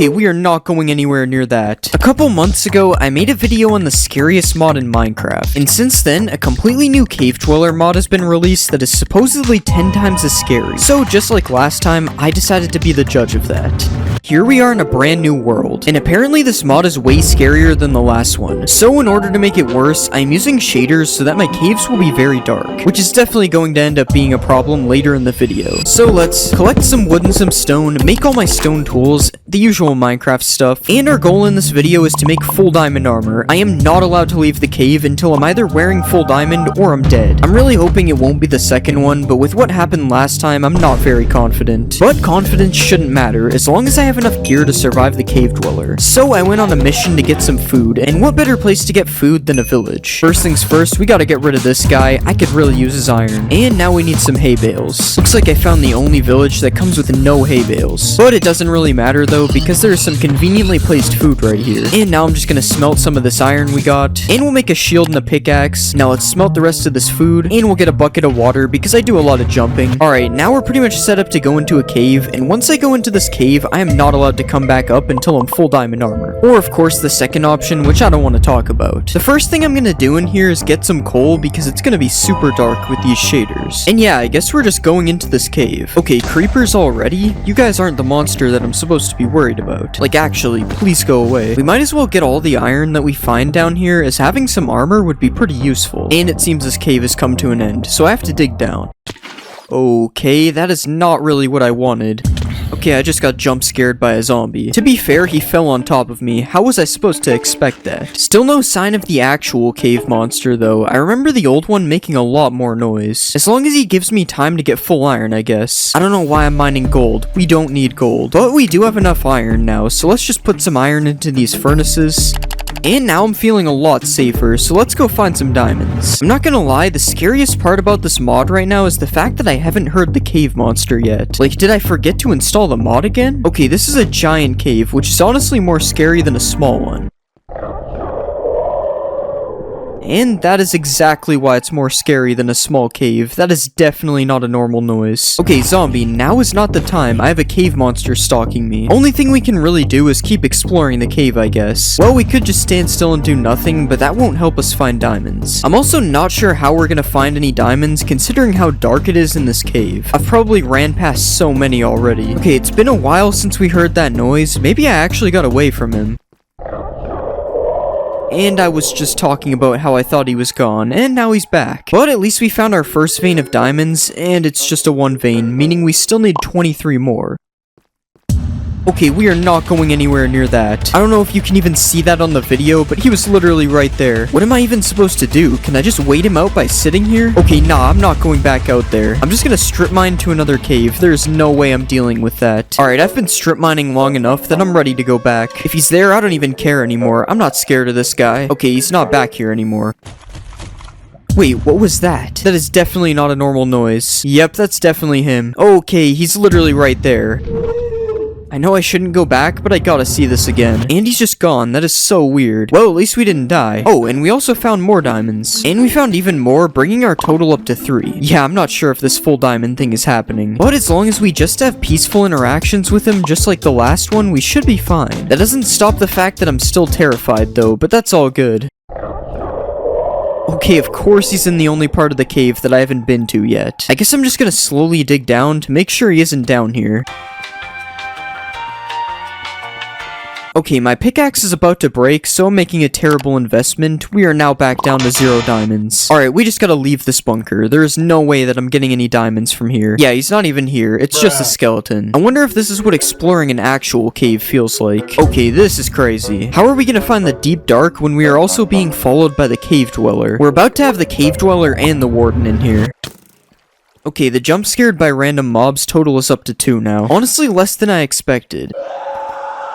Okay, we are not going anywhere near that. A couple months ago, I made a video on the scariest mod in Minecraft, and since then, a completely new Cave Dweller mod has been released that is supposedly 10 times as scary. So just like last time, I decided to be the judge of that. Here we are in a brand new world, and apparently this mod is way scarier than the last one. So in order to make it worse, I'm using shaders so that my caves will be very dark, which is definitely going to end up being a problem later in the video. So let's collect some wood and some stone, make all my stone tools, the usual Minecraft stuff, and our goal in this video is to make full diamond armor. I am not allowed to leave the cave until I'm either wearing full diamond or I'm dead. I'm really hoping it won't be the second one, but with what happened last time, I'm not very confident. But confidence shouldn't matter, as long as I have enough gear to survive the cave dweller. So I went on a mission to get some food, and what better place to get food than a village? First things first, we gotta get rid of this guy. I could really use his iron. And now we need some hay bales. Looks like I found the only village that comes with no hay bales. But it doesn't really matter though, because there's some conveniently placed food right here. And now I'm just gonna smelt some of this iron we got, and we'll make a shield and a pickaxe. Now let's smelt the rest of this food, and we'll get a bucket of water because I do a lot of jumping. Alright, now we're pretty much set up to go into a cave, and once I go into this cave, I am not allowed to come back up until I'm full diamond armor. Or of course the second option, which I don't want to talk about. The first thing I'm gonna do in here is get some coal because it's gonna be super dark with these shaders. And yeah, I guess we're just going into this cave. Okay, creepers already? You guys aren't the monster that I'm supposed to be worried about. Like actually, please go away. We might as well get all the iron that we find down here, as having some armor would be pretty useful. And it seems this cave has come to an end, so I have to dig down. Okay, that is not really what I wanted. Okay, I just got jump scared by a zombie. To be fair, he fell on top of me. How was I supposed to expect that? Still no sign of the actual cave monster though. I remember the old one making a lot more noise. As long as he gives me time to get full iron, I guess. I don't know why I'm mining gold. We don't need gold. But we do have enough iron now, so let's just put some iron into these furnaces. And now I'm feeling a lot safer, so let's go find some diamonds. I'm not gonna lie, the scariest part about this mod right now is the fact that I haven't heard the cave monster yet. Like, did I forget to install the mod again? Okay, this is a giant cave, which is honestly more scary than a small one. And that is exactly why it's more scary than a small cave. That is definitely not a normal noise. Okay, zombie, now is not the time. I have a cave monster stalking me. Only thing we can really do is keep exploring the cave, I guess. Well, we could just stand still and do nothing, but that won't help us find diamonds. I'm also not sure how we're gonna find any diamonds, considering how dark it is in this cave. I've probably ran past so many already. Okay, it's been a while since we heard that noise. Maybe I actually got away from him. And I was just talking about how I thought he was gone, and now he's back. But at least we found our first vein of diamonds, and it's just a 1 vein, meaning we still need 23 more. Okay, we are not going anywhere near that. I don't know if you can even see that on the video, but he was literally right there. What am I even supposed to do? Can I just wait him out by sitting here? Okay, nah, I'm not going back out there. I'm just gonna strip mine to another cave. There's no way I'm dealing with that. Alright, I've been strip mining long enough that I'm ready to go back. If he's there, I don't even care anymore. I'm not scared of this guy. Okay, he's not back here anymore. Wait, what was that? That is definitely not a normal noise. Yep, that's definitely him. Okay, he's literally right there. I know I shouldn't go back, but I gotta see this again. And he's just gone. That is so weird. Well, at least we didn't die. Oh, and we also found more diamonds. And we found even more, bringing our total up to 3. Yeah, I'm not sure if this full diamond thing is happening. But as long as we just have peaceful interactions with him, just like the last one, we should be fine. That doesn't stop the fact that I'm still terrified, though, but that's all good. Okay, of course he's in the only part of the cave that I haven't been to yet. I guess I'm just gonna slowly dig down to make sure he isn't down here. Okay, my pickaxe is about to break, so I'm making a terrible investment. We are now back down to 0 diamonds. Alright, we just gotta leave this bunker. There is no way that I'm getting any diamonds from here. Yeah, he's not even here. It's just a skeleton. I wonder if this is what exploring an actual cave feels like. Okay, this is crazy. How are we gonna find the deep dark when we are also being followed by the cave dweller? We're about to have the cave dweller and the warden in here. Okay, the jump scared by random mobs total is up to 2 now. Honestly, less than I expected.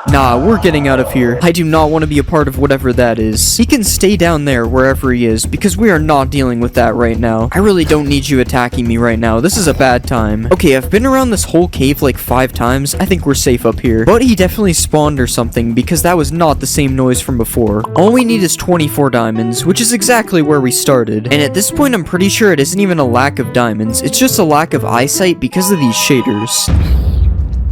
Nah, we're getting out of here. I do not want to be a part of whatever that is. He can stay down there wherever he is, because we are not dealing with that right now. I really don't need you attacking me right now. This is a bad time. Okay, I've been around this whole cave like 5 times. I think we're safe up here. But he definitely spawned or something, because that was not the same noise from before. All we need is 24 diamonds, which is exactly where we started. And at this point, I'm pretty sure it isn't even a lack of diamonds. It's just a lack of eyesight because of these shaders.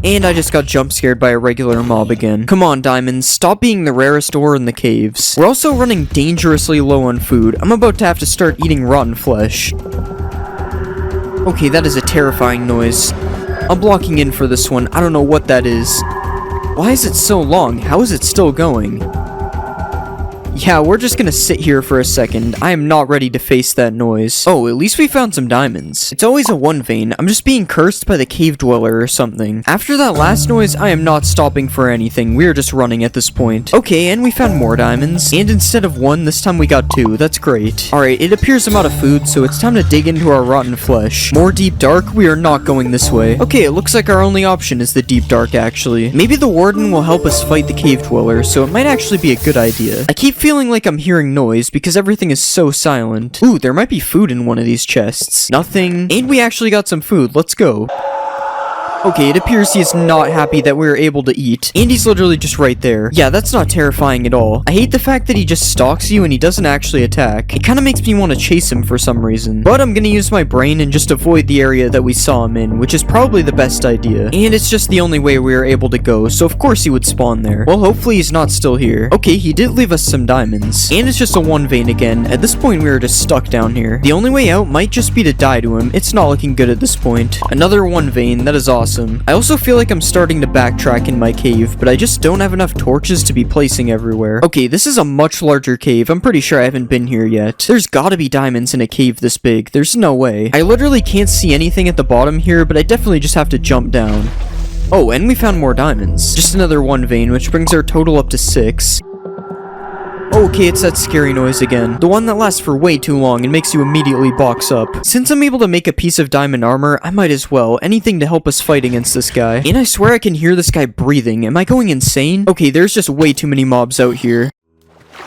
And I just got jump scared by a regular mob again. Come on, diamonds, stop being the rarest ore in the caves. We're also running dangerously low on food. I'm about to have to start eating rotten flesh. Okay, that is a terrifying noise. I'm blocking in for this one. I don't know what that is. Why is it so long? How is it still going? Yeah, we're just gonna sit here for a second. I am not ready to face that noise. Oh, at least we found some diamonds. It's always a one vein. I'm just being cursed by the cave dweller or something. After that last noise, I am not stopping for anything. We are just running at this point. Okay, and we found more diamonds. And instead of one, this time we got two. That's great. Alright, it appears I'm out of food, so it's time to dig into our rotten flesh. More deep dark? We are not going this way. Okay, it looks like our only option is the deep dark, actually. Maybe the warden will help us fight the cave dweller, so it might actually be a good idea. I keep feeling like I'm hearing noise because everything is so silent. Ooh, there might be food in one of these chests. Nothing. And we actually got some food. Let's go. Okay, it appears he is not happy that we were able to eat. And he's literally just right there. Yeah, that's not terrifying at all. I hate the fact that he just stalks you and he doesn't actually attack. It kind of makes me want to chase him for some reason. But I'm gonna use my brain and just avoid the area that we saw him in, which is probably the best idea. And it's just the only way we were able to go, so of course he would spawn there. Well, hopefully he's not still here. Okay, he did leave us some diamonds. And it's just a one vein again. At this point, we are just stuck down here. The only way out might just be to die to him. It's not looking good at this point. Another one vein. That is awesome. I also feel like I'm starting to backtrack in my cave, but I just don't have enough torches to be placing everywhere. Okay, this is a much larger cave. I'm pretty sure I haven't been here yet. There's gotta be diamonds in a cave this big. There's no way. I literally can't see anything at the bottom here, but I definitely just have to jump down. Oh, and we found more diamonds. Just another one vein, which brings our total up to 6. Okay, it's that scary noise again. The one that lasts for way too long and makes you immediately box up. Since I'm able to make a piece of diamond armor, I might as well. Anything to help us fight against this guy. And I swear I can hear this guy breathing. Am I going insane? Okay, there's just way too many mobs out here.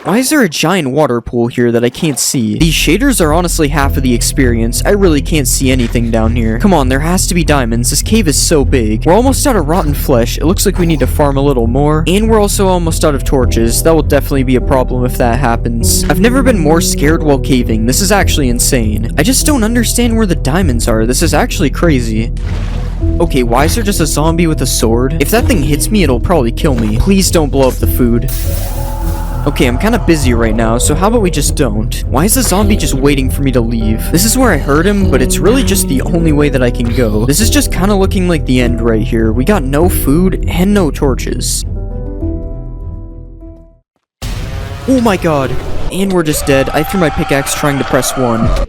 Why is there a giant water pool here that I can't see? These shaders are honestly half of the experience. I really can't see anything down here. Come on, there has to be diamonds. This cave is so big. We're almost out of rotten flesh. It looks like we need to farm a little more. And we're also almost out of torches. That will definitely be a problem if that happens. I've never been more scared while caving. This is actually insane. I just don't understand where the diamonds are. This is actually crazy. Okay, why is there just a zombie with a sword? If that thing hits me, it'll probably kill me. Please don't blow up the food. Okay, I'm kind of busy right now, so how about we just don't? Why is the zombie just waiting for me to leave? This is where I heard him, but it's really just the only way that I can go. This is just kind of looking like the end right here. We got no food and no torches. Oh my god. And we're just dead. I threw my pickaxe trying to press 1.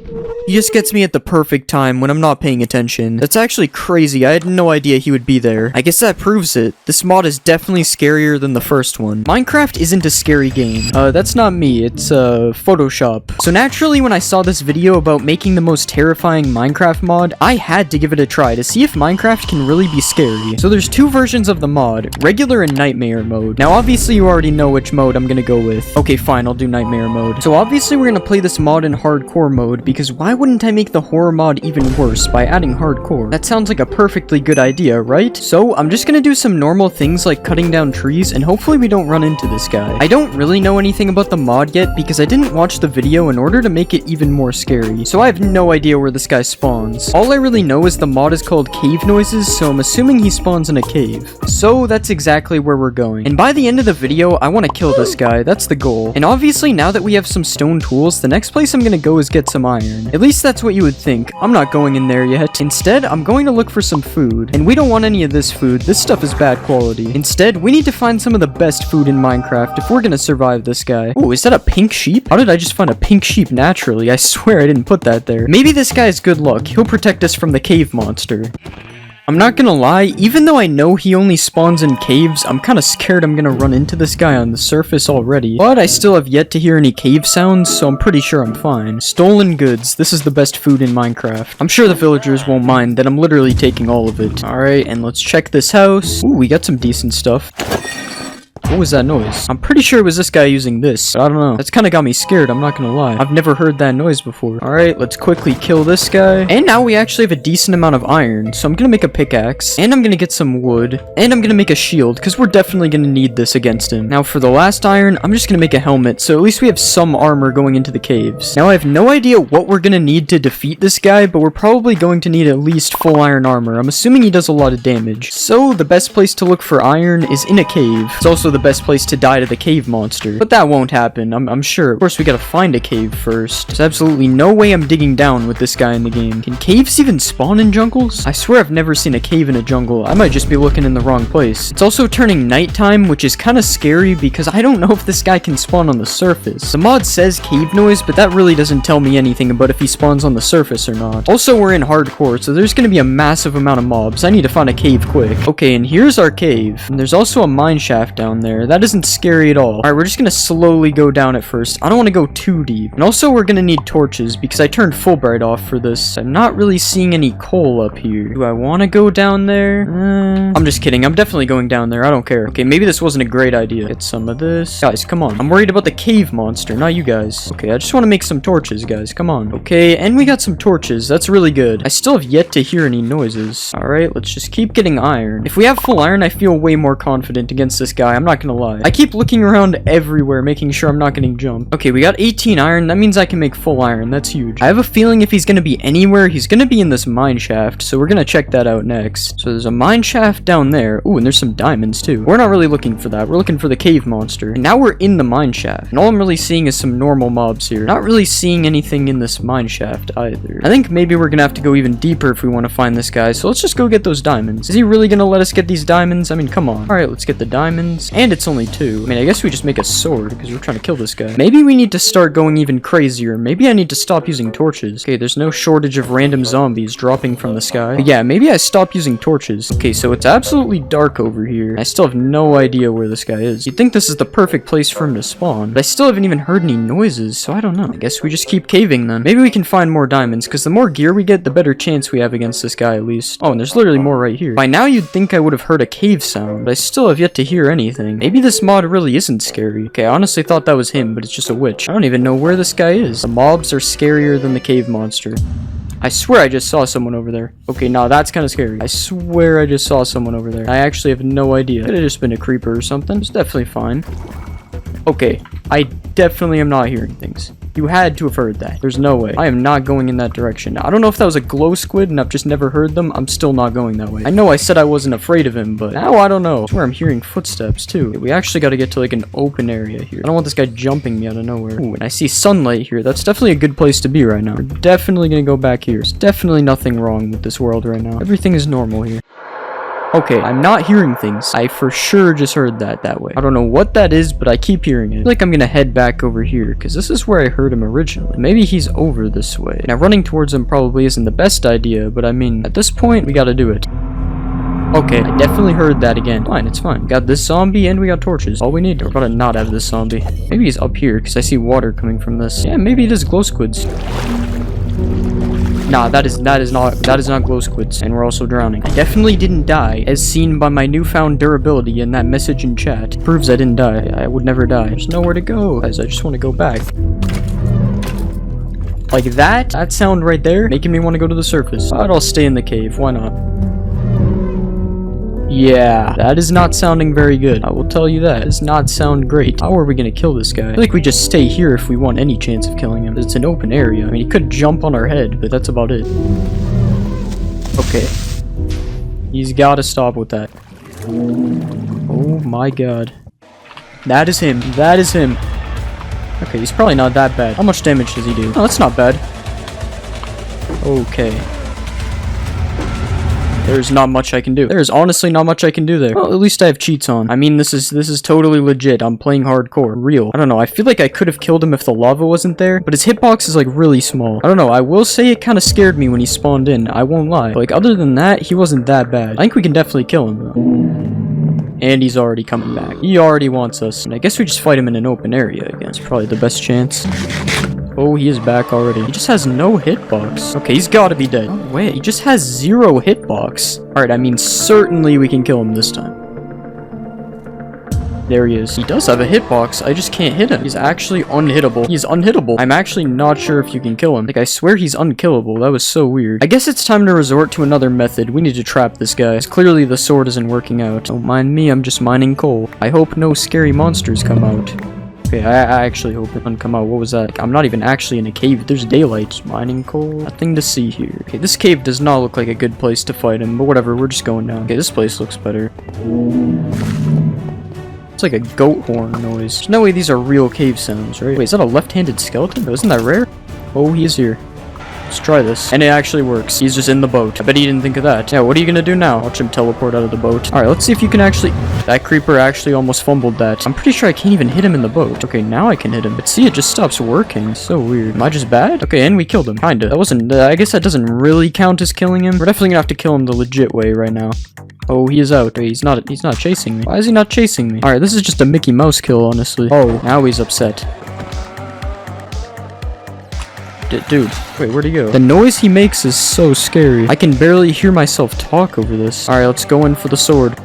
He just gets me at the perfect time when I'm not paying attention. That's actually crazy. I had no idea he would be there. I guess that proves it. This mod is definitely scarier than the first one. Minecraft isn't a scary game. That's not me. It's, Photoshop. So naturally, when I saw this video about making the most terrifying Minecraft mod, I had to give it a try to see if Minecraft can really be scary. So there's two versions of the mod, regular and nightmare mode. Now, obviously, you already know which mode I'm gonna go with. Okay, fine, I'll do nightmare mode. So obviously, we're gonna play this mod in hardcore mode, because why wouldn't I make the horror mod even worse by adding hardcore? That sounds like a perfectly good idea, right? So I'm just gonna do some normal things like cutting down trees, and hopefully we don't run into this guy. I don't really know anything about the mod yet because I didn't watch the video in order to make it even more scary, so I have no idea where this guy spawns. All I really know is the mod is called Cave Noises, so I'm assuming he spawns in a cave. So that's exactly where we're going. And by the end of the video, I want to kill this guy. That's the goal. And obviously, now that we have some stone tools, the next place I'm gonna go is get some iron. At least that's what you would think. I'm not going in there yet. Instead, I'm going to look for some food. And we don't want any of this food. This stuff is bad quality. Instead, we need to find some of the best food in Minecraft if we're gonna survive this guy. Oh, is that a pink sheep? How did I just find a pink sheep naturally? I swear I didn't put that there. Maybe this guy is good luck. He'll protect us from the cave monster. I'm not gonna lie, even though I know he only spawns in caves, I'm kinda scared I'm gonna run into this guy on the surface already. But I still have yet to hear any cave sounds, so I'm pretty sure I'm fine. Stolen goods. This is the best food in Minecraft. I'm sure the villagers won't mind that I'm literally taking all of it. Alright, and let's check this house. Ooh, we got some decent stuff. What was that noise? I'm pretty sure it was this guy using this, but I don't know. That's kind of got me scared, I'm not gonna lie. I've never heard that noise before. Alright, let's quickly kill this guy. And now we actually have a decent amount of iron, so I'm gonna make a pickaxe, and I'm gonna get some wood, and I'm gonna make a shield, because we're definitely gonna need this against him. Now for the last iron, I'm just gonna make a helmet, so at least we have some armor going into the caves. Now I have no idea what we're gonna need to defeat this guy, but we're probably going to need at least full iron armor. I'm assuming he does a lot of damage. So the best place to look for iron is in a cave. It's also the best place to die to the cave monster, but that won't happen, I'm sure. Of course, we gotta find a cave first. There's absolutely no way I'm digging down with this guy in the game. Can caves even spawn in jungles? I swear I've never seen a cave in a jungle. I might just be looking in the wrong place. It's also turning nighttime, which is kind of scary because I don't know if this guy can spawn on the surface. The mod says cave noise, but that really doesn't tell me anything about if he spawns on the surface or not. Also, we're in hardcore, so there's gonna be a massive amount of mobs. I need to find a cave quick. Okay, and here's our cave. And there's also a mine shaft down there. That isn't scary at all. Alright, we're just gonna slowly go down at first. I don't want to go too deep. And also, we're gonna need torches because I turned Fulbright off for this. I'm not really seeing any coal up here. Do I want to go down there? I'm just kidding. I'm definitely going down there. I don't care. Okay, maybe this wasn't a great idea. Get some of this. Guys, come on. I'm worried about the cave monster, not you guys. Okay, I just want to make some torches, guys. Come on. Okay, and we got some torches. That's really good. I still have yet to hear any noises. Alright, let's just keep getting iron. If we have full iron, I feel way more confident against this guy. I'm not gonna lie. I keep looking around everywhere, making sure I'm not getting jumped. Okay, we got 18 iron. That means I can make full iron. That's huge. I have a feeling if he's gonna be anywhere, he's gonna be in this mine shaft. So we're gonna check that out next. So there's a mine shaft down there. Ooh, and there's some diamonds too. We're not really looking for that. We're looking for the cave monster. And now we're in the mine shaft. And all I'm really seeing is some normal mobs here. Not really seeing anything in this mine shaft either. I think maybe we're gonna have to go even deeper if we want to find this guy. So let's just go get those diamonds. Is he really gonna let us get these diamonds? I mean, come on. Alright, let's get the diamonds. And it's only 2. I mean, I guess we just make a sword because we're trying to kill this guy. Maybe we need to start going even crazier. Maybe I need to stop using torches. Okay, there's no shortage of random zombies dropping from the sky. But yeah, maybe I stop using torches. Okay, so it's absolutely dark over here. I still have no idea where this guy is. You'd think this is the perfect place for him to spawn, but I still haven't even heard any noises, so I don't know. I guess we just keep caving then. Maybe we can find more diamonds, because the more gear we get, the better chance we have against this guy at least. Oh, and there's literally more right here. By now you'd think I would have heard a cave sound, but I still have yet to hear anything. Maybe this mod really isn't scary. Okay, I honestly thought that was him, but it's just a witch. I don't even know where this guy is. The mobs are scarier than the cave monster. I swear I just saw someone over there. Okay, nah, that's kind of scary. I swear I just saw someone over there. I actually have no idea. Could have just been a creeper or something. It's definitely fine. Okay, I definitely am not hearing things. You had to have heard that. There's no way. I am not going in that direction. I don't know if that was a glow squid and I've just never heard them. I'm still not going that way. I know I said I wasn't afraid of him, but now I don't know. I swear I'm hearing footsteps too. We actually got to get to like an open area here. I don't want this guy jumping me out of nowhere. Ooh, and I see sunlight here. That's definitely a good place to be right now. We're definitely gonna go back here. There's definitely nothing wrong with this world right now. Everything is normal here. Okay, I'm not hearing things. I for sure just heard that way. I don't know what that is, but I keep hearing it. I feel like I'm gonna head back over here, because this is where I heard him originally. Maybe he's over this way. Now, running towards him probably isn't the best idea, but I mean, at this point, we gotta do it. Okay, I definitely heard that again. Fine, it's fine. Got this zombie and we got torches. All we need. We're about to not have this zombie. Maybe he's up here, because I see water coming from this. Yeah, maybe it is glow squids. Nah, that is not glow squids, and we're also drowning. I definitely didn't die, as seen by my newfound durability in that message in chat. Proves I didn't die. I would never die. There's nowhere to go, guys. I just want to go back. Like that sound right there, making me want to go to the surface. I'll stay in the cave. Why not? Yeah, that is not sounding very good. I will tell you that. It does not sound great. How are we gonna kill this guy? I feel like we just stay here if we want any chance of killing him. It's an open area. I mean, he could jump on our head, but that's about it. Okay. He's gotta stop with that. Oh my god. That is him. That is him. Okay, he's probably not that bad. How much damage does he do? Oh, that's not bad. Okay. There's not much I can do. There's honestly not much I can do there. Well, at least I have cheats on. I mean, this is totally legit. I'm playing hardcore. Real. I don't know. I feel like I could have killed him if the lava wasn't there, but his hitbox is like really small. I don't know. I will say it kind of scared me when he spawned in. I won't lie. Like, other than that, he wasn't that bad. I think we can definitely kill him though. And he's already coming back. He already wants us. And I guess we just fight him in an open area again. It's probably the best chance. Oh, he is back already. He just has no hitbox. Okay, he's gotta be dead. Oh, wait, he just has 0 hitbox. Alright, I mean, certainly we can kill him this time. There he is. He does have a hitbox. I just can't hit him. He's actually unhittable. He's unhittable. I'm actually not sure if you can kill him. Like, I swear he's unkillable. That was so weird. I guess it's time to resort to another method. We need to trap this guy. 'Cause clearly the sword isn't working out. Don't mind me. I'm just mining coal. I hope no scary monsters come out. Okay, I actually hope it doesn't come out. What was that? Like, I'm not even actually in a cave. There's daylight. Just mining coal. Nothing to see here. Okay, this cave does not look like a good place to fight him, but whatever. We're just going down. Okay, this place looks better. It's like a goat horn noise. There's no way these are real cave sounds, right? Wait, is that a left-handed skeleton? Oh, isn't that rare? Oh, he is here. Let's try this. And it actually works. He's just in the boat. I bet he didn't think of that. Yeah, what are you gonna do now? Watch him teleport out of the boat. Alright, let's see if you can actually... That creeper actually almost fumbled that. I'm pretty sure I can't even hit him in the boat. Okay, now I can hit him. But see, it just stops working. So weird. Am I just bad? Okay, and we killed him. Kinda. That wasn't... I guess that doesn't really count as killing him. We're definitely gonna have to kill him the legit way right now. Oh, he is out. Wait, he's not chasing me. Why is he not chasing me? Alright, this is just a Mickey Mouse kill, honestly. Oh, now he's upset. Dude, wait, where'd he go? The noise he makes is so scary. I can barely hear myself talk over this. Alright, let's go in for the sword.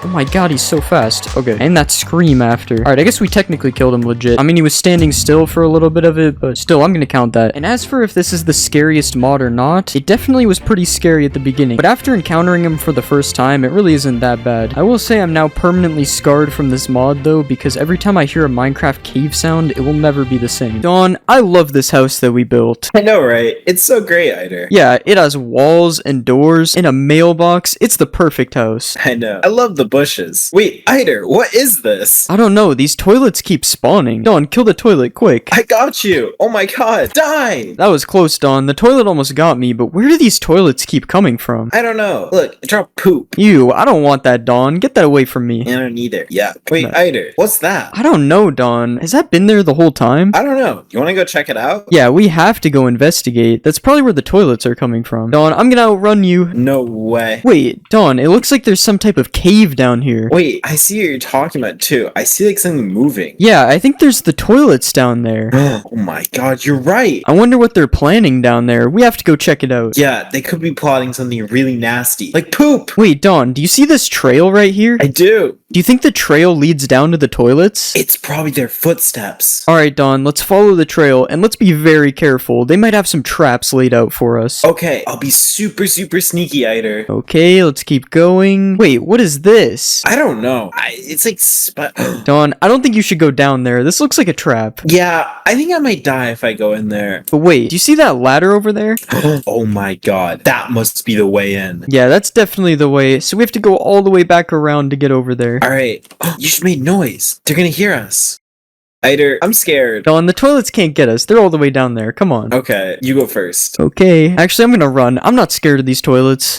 Oh my god, he's so fast. Okay, and that scream after. Alright, I guess we technically killed him legit. I mean, he was standing still for a little bit of it, but still, I'm gonna count that. And as for if this is the scariest mod or not, it definitely was pretty scary at the beginning. But after encountering him for the first time, it really isn't that bad. I will say I'm now permanently scarred from this mod, though, because every time I hear a Minecraft cave sound, it will never be the same. Dawn, I love this house that we built. I know, right? It's so great, Eider. Yeah, it has walls and doors and a mailbox. It's the perfect house. I know. I love the bushes. Wait, Eider, what is this? I don't know, these toilets keep spawning. Dawn, kill the toilet, quick. I got you. Oh my god. Die. That was close, Dawn. The toilet almost got me, but where do these toilets keep coming from? I don't know. Look, it dropped poop. Ew, I don't want that, Dawn. Get that away from me. I don't either. Yeah. Wait, No. Eider, what's that? I don't know, Dawn. Has that been there the whole time? I don't know. You want to go check it out? Yeah, we have to go investigate. That's probably where the toilets are coming from. Dawn, I'm gonna outrun you. No way. Wait, Dawn, it looks like there's some type of cave down here. Wait, I see what you're talking about too. I see like something moving. Yeah, I think there's the toilets down there. Oh my god, you're right. I wonder what they're planning down there. We have to go check it out. Yeah, they could be plotting something really nasty. Like poop. Wait, Dawn, do you see this trail right here? I do. Do you think the trail leads down to the toilets? It's probably their footsteps. Alright, Dawn, let's follow the trail, and let's be very careful. They might have some traps laid out for us. Okay, I'll be super sneaky, Eider. Okay, let's keep going. Wait, what is this? I don't know. It's like Dawn, I don't think you should go down there. This looks like a trap. Yeah, I think I might die if I go in there. But wait, do you see that ladder over there? Oh my god, that must be the way in. Yeah, that's definitely the way. So we have to go all the way back around to get over there. Alright, you should make noise. They're gonna hear us. Eider, I'm scared. Dawn, the toilets can't get us. They're all the way down there. Come on. Okay, you go first. Okay. Actually, I'm gonna run. I'm not scared of these toilets.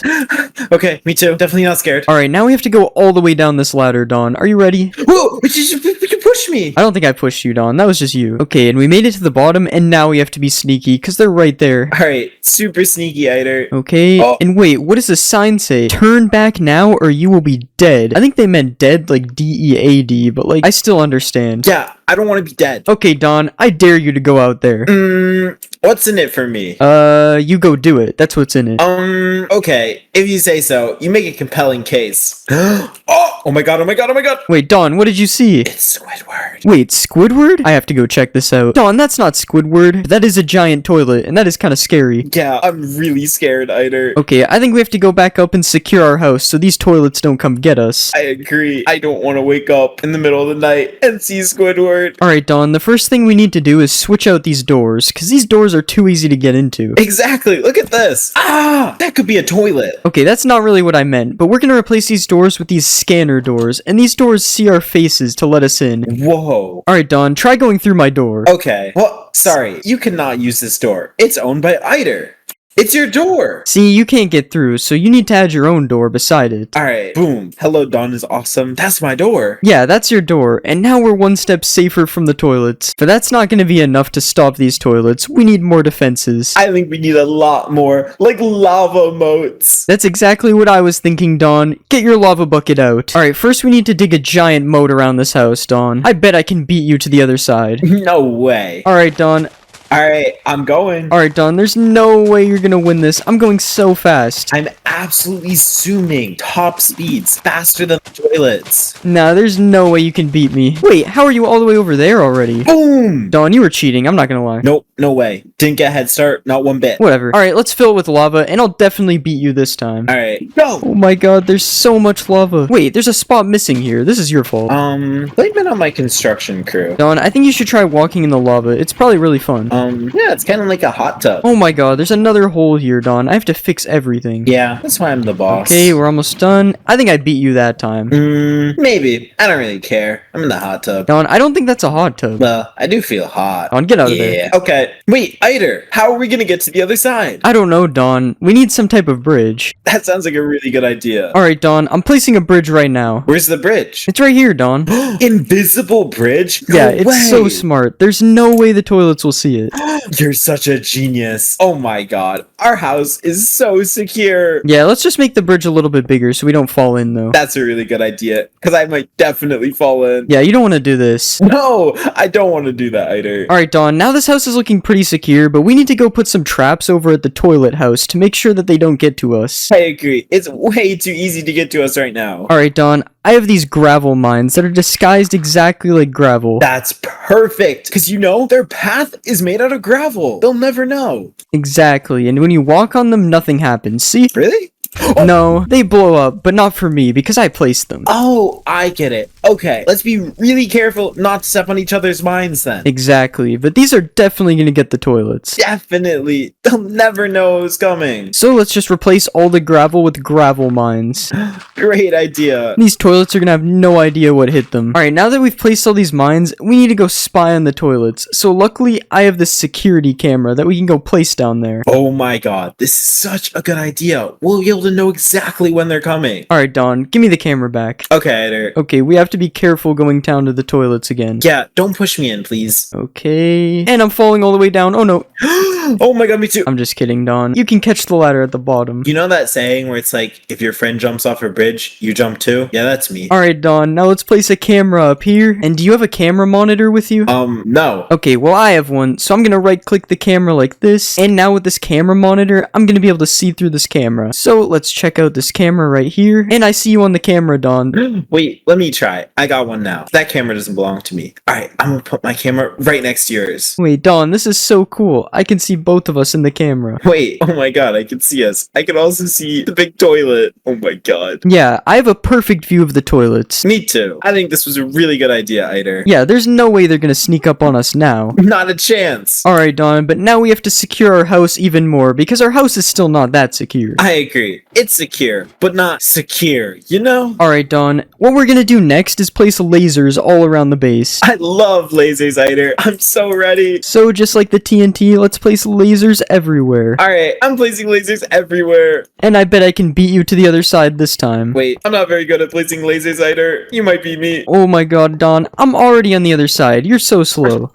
Okay, me too. Definitely not scared. Alright, now we have to go all the way down this ladder, Dawn. Are you ready? Whoa! You push me! I don't think I pushed you, Dawn. That was just you. Okay, and we made it to the bottom, and now we have to be sneaky, because they're right there. Alright, super sneaky, Eider. Okay, Oh. and wait, what does the sign say? Turn back now, or you will be dead. I think they meant dead, like D-E-A-D, but like, I still understand. Yeah, I don't want to be dead. Okay, Dawn, I dare you to go out there. What's in it for me? You go do it. That's what's in it. Okay. If you say so, you make a compelling case. Oh my god, oh my god, oh my god! Wait, Dawn, what did you see? It's Squidward. Wait, Squidward? I have to go check this out. Dawn, that's not Squidward. That is a giant toilet, and that is kind of scary. Yeah, I'm really scared, Eider. Okay, I think we have to go back up and secure our house so these toilets don't come get us. I agree. I don't want to wake up in the middle of the night and see Squidward. Alright, Dawn, the first thing we need to do is switch out these doors, because these doors are too easy to get into. Exactly. Look at this. Ah, that could be a toilet. Okay, that's not really what I meant, but we're gonna replace these doors with these scanner doors, and these doors see our faces to let us in. Whoa. Alright, Dawn, try going through my door. Okay. Well, sorry. You cannot use this door. It's owned by Eider. It's your door. See, you can't get through, so you need to add your own door beside it. Alright. Boom. Hello, Dawn is awesome. That's my door. Yeah, that's your door, and now we're one step safer from the toilets. But that's not gonna be enough to stop these toilets. We need more defenses. I think we need a lot more. Like lava moats. That's exactly what I was thinking, Dawn. Get your lava bucket out. Alright, first we need to dig a giant moat around this house, Dawn. I bet I can beat you to the other side. No way. Alright, Dawn. Alright, I'm going. Alright, Don, there's no way you're gonna win this. I'm going so fast. I'm absolutely zooming top speeds, faster than the toilets. Nah, there's no way you can beat me. Wait, how are you all the way over there already? Boom! Don, you were cheating, I'm not gonna lie. Nope, no way. Didn't get a head start, not one bit. Whatever. Alright, let's fill it with lava, and I'll definitely beat you this time. Alright, go! Oh my god, there's so much lava. Wait, there's a spot missing here. This is your fault. Blame it on my construction crew. Don, I think you should try walking in the lava. It's probably really fun. Yeah, it's kind of like a hot tub. Oh my god, there's another hole here, Don. I have to fix everything. Yeah, that's why I'm the boss. Okay, we're almost done. I think I beat you that time. Maybe. I don't really care. I'm in the hot tub. Don, I don't think that's a hot tub. Well, I do feel hot. Don, get out of there. Yeah. Okay. Wait, Eider, how are we gonna get to the other side? I don't know, Don. We need some type of bridge. That sounds like a really good idea. Alright, Don, I'm placing a bridge right now. Where's the bridge? It's right here, Don. Invisible bridge? No Yeah, it's so way. smart. There's no way the toilets will see it. You're such a genius. Oh my god. Our house is so secure. Yeah, let's just make the bridge a little bit bigger so we don't fall in, though. That's a really good idea, because I might definitely fall in. Yeah, you don't want to do this. No, I don't want to do that, Eider. Alright, Don, now this house is looking pretty secure, but we need to go put some traps over at the toilet house to make sure that they don't get to us. I agree. It's way too easy to get to us right now. Alright, Don, I have these gravel mines that are disguised exactly like gravel. That's perfect, because you know, their path is made out of gravel. They'll never know. Exactly, and when you walk on them, nothing happens. See? Really? No, they blow up, but not for me, because I placed them. Oh, I get it. Okay, let's be really careful not to step on each other's minds then. Exactly, but these are definitely gonna get the toilets. Definitely. They'll never know who's coming. So let's just replace all the gravel with gravel mines. Great idea. These toilets are gonna have no idea what hit them. Alright, now that we've placed all these mines, we need to go spy on the toilets. So luckily, I have this security camera that we can go place down there. Oh my god, this is such a good idea. We'll be able to know exactly when they're coming. Alright, Don, give me the camera back. Okay, Eider. Okay, we have to be careful going down to the toilets again. Yeah, don't push me in, please. Okay. And I'm falling all the way down. Oh no. Oh my god, me too. I'm just kidding, Don. You can catch the ladder at the bottom. You know that saying where it's like, if your friend jumps off a bridge, you jump too? Yeah, that's me. Alright, Don, now let's place a camera up here. And do you have a camera monitor with you? No. Okay, well I have one, so I'm gonna right click the camera like this, and now with this camera monitor, I'm gonna be able to see through this camera. So let's check out this camera right here, and I see you on the camera, Don. Wait, let me try. I got one now. That camera doesn't belong to me. Alright, I'm gonna put my camera right next to yours. Wait, Don, this is so cool. I can see both of us in the camera. Wait, oh my god, I can see us. I can also see the big toilet. Oh my god. Yeah, I have a perfect view of the toilets. Me too. I think this was a really good idea, Eider. Yeah, there's no way they're gonna sneak up on us now. Not a chance. Alright, Don, but now we have to secure our house even more, because our house is still not that secure. I agree. It's secure, but not secure, you know? Alright, Don, what we're gonna do next is place lasers all around the base. I love lasers, Eider. I'm so ready. So just like the TNT, let's place lasers everywhere. Alright, I'm placing lasers everywhere. And I bet I can beat you to the other side this time. Wait, I'm not very good at placing lasers, Eider. You might beat me. Oh my god, Don, I'm already on the other side. You're so slow.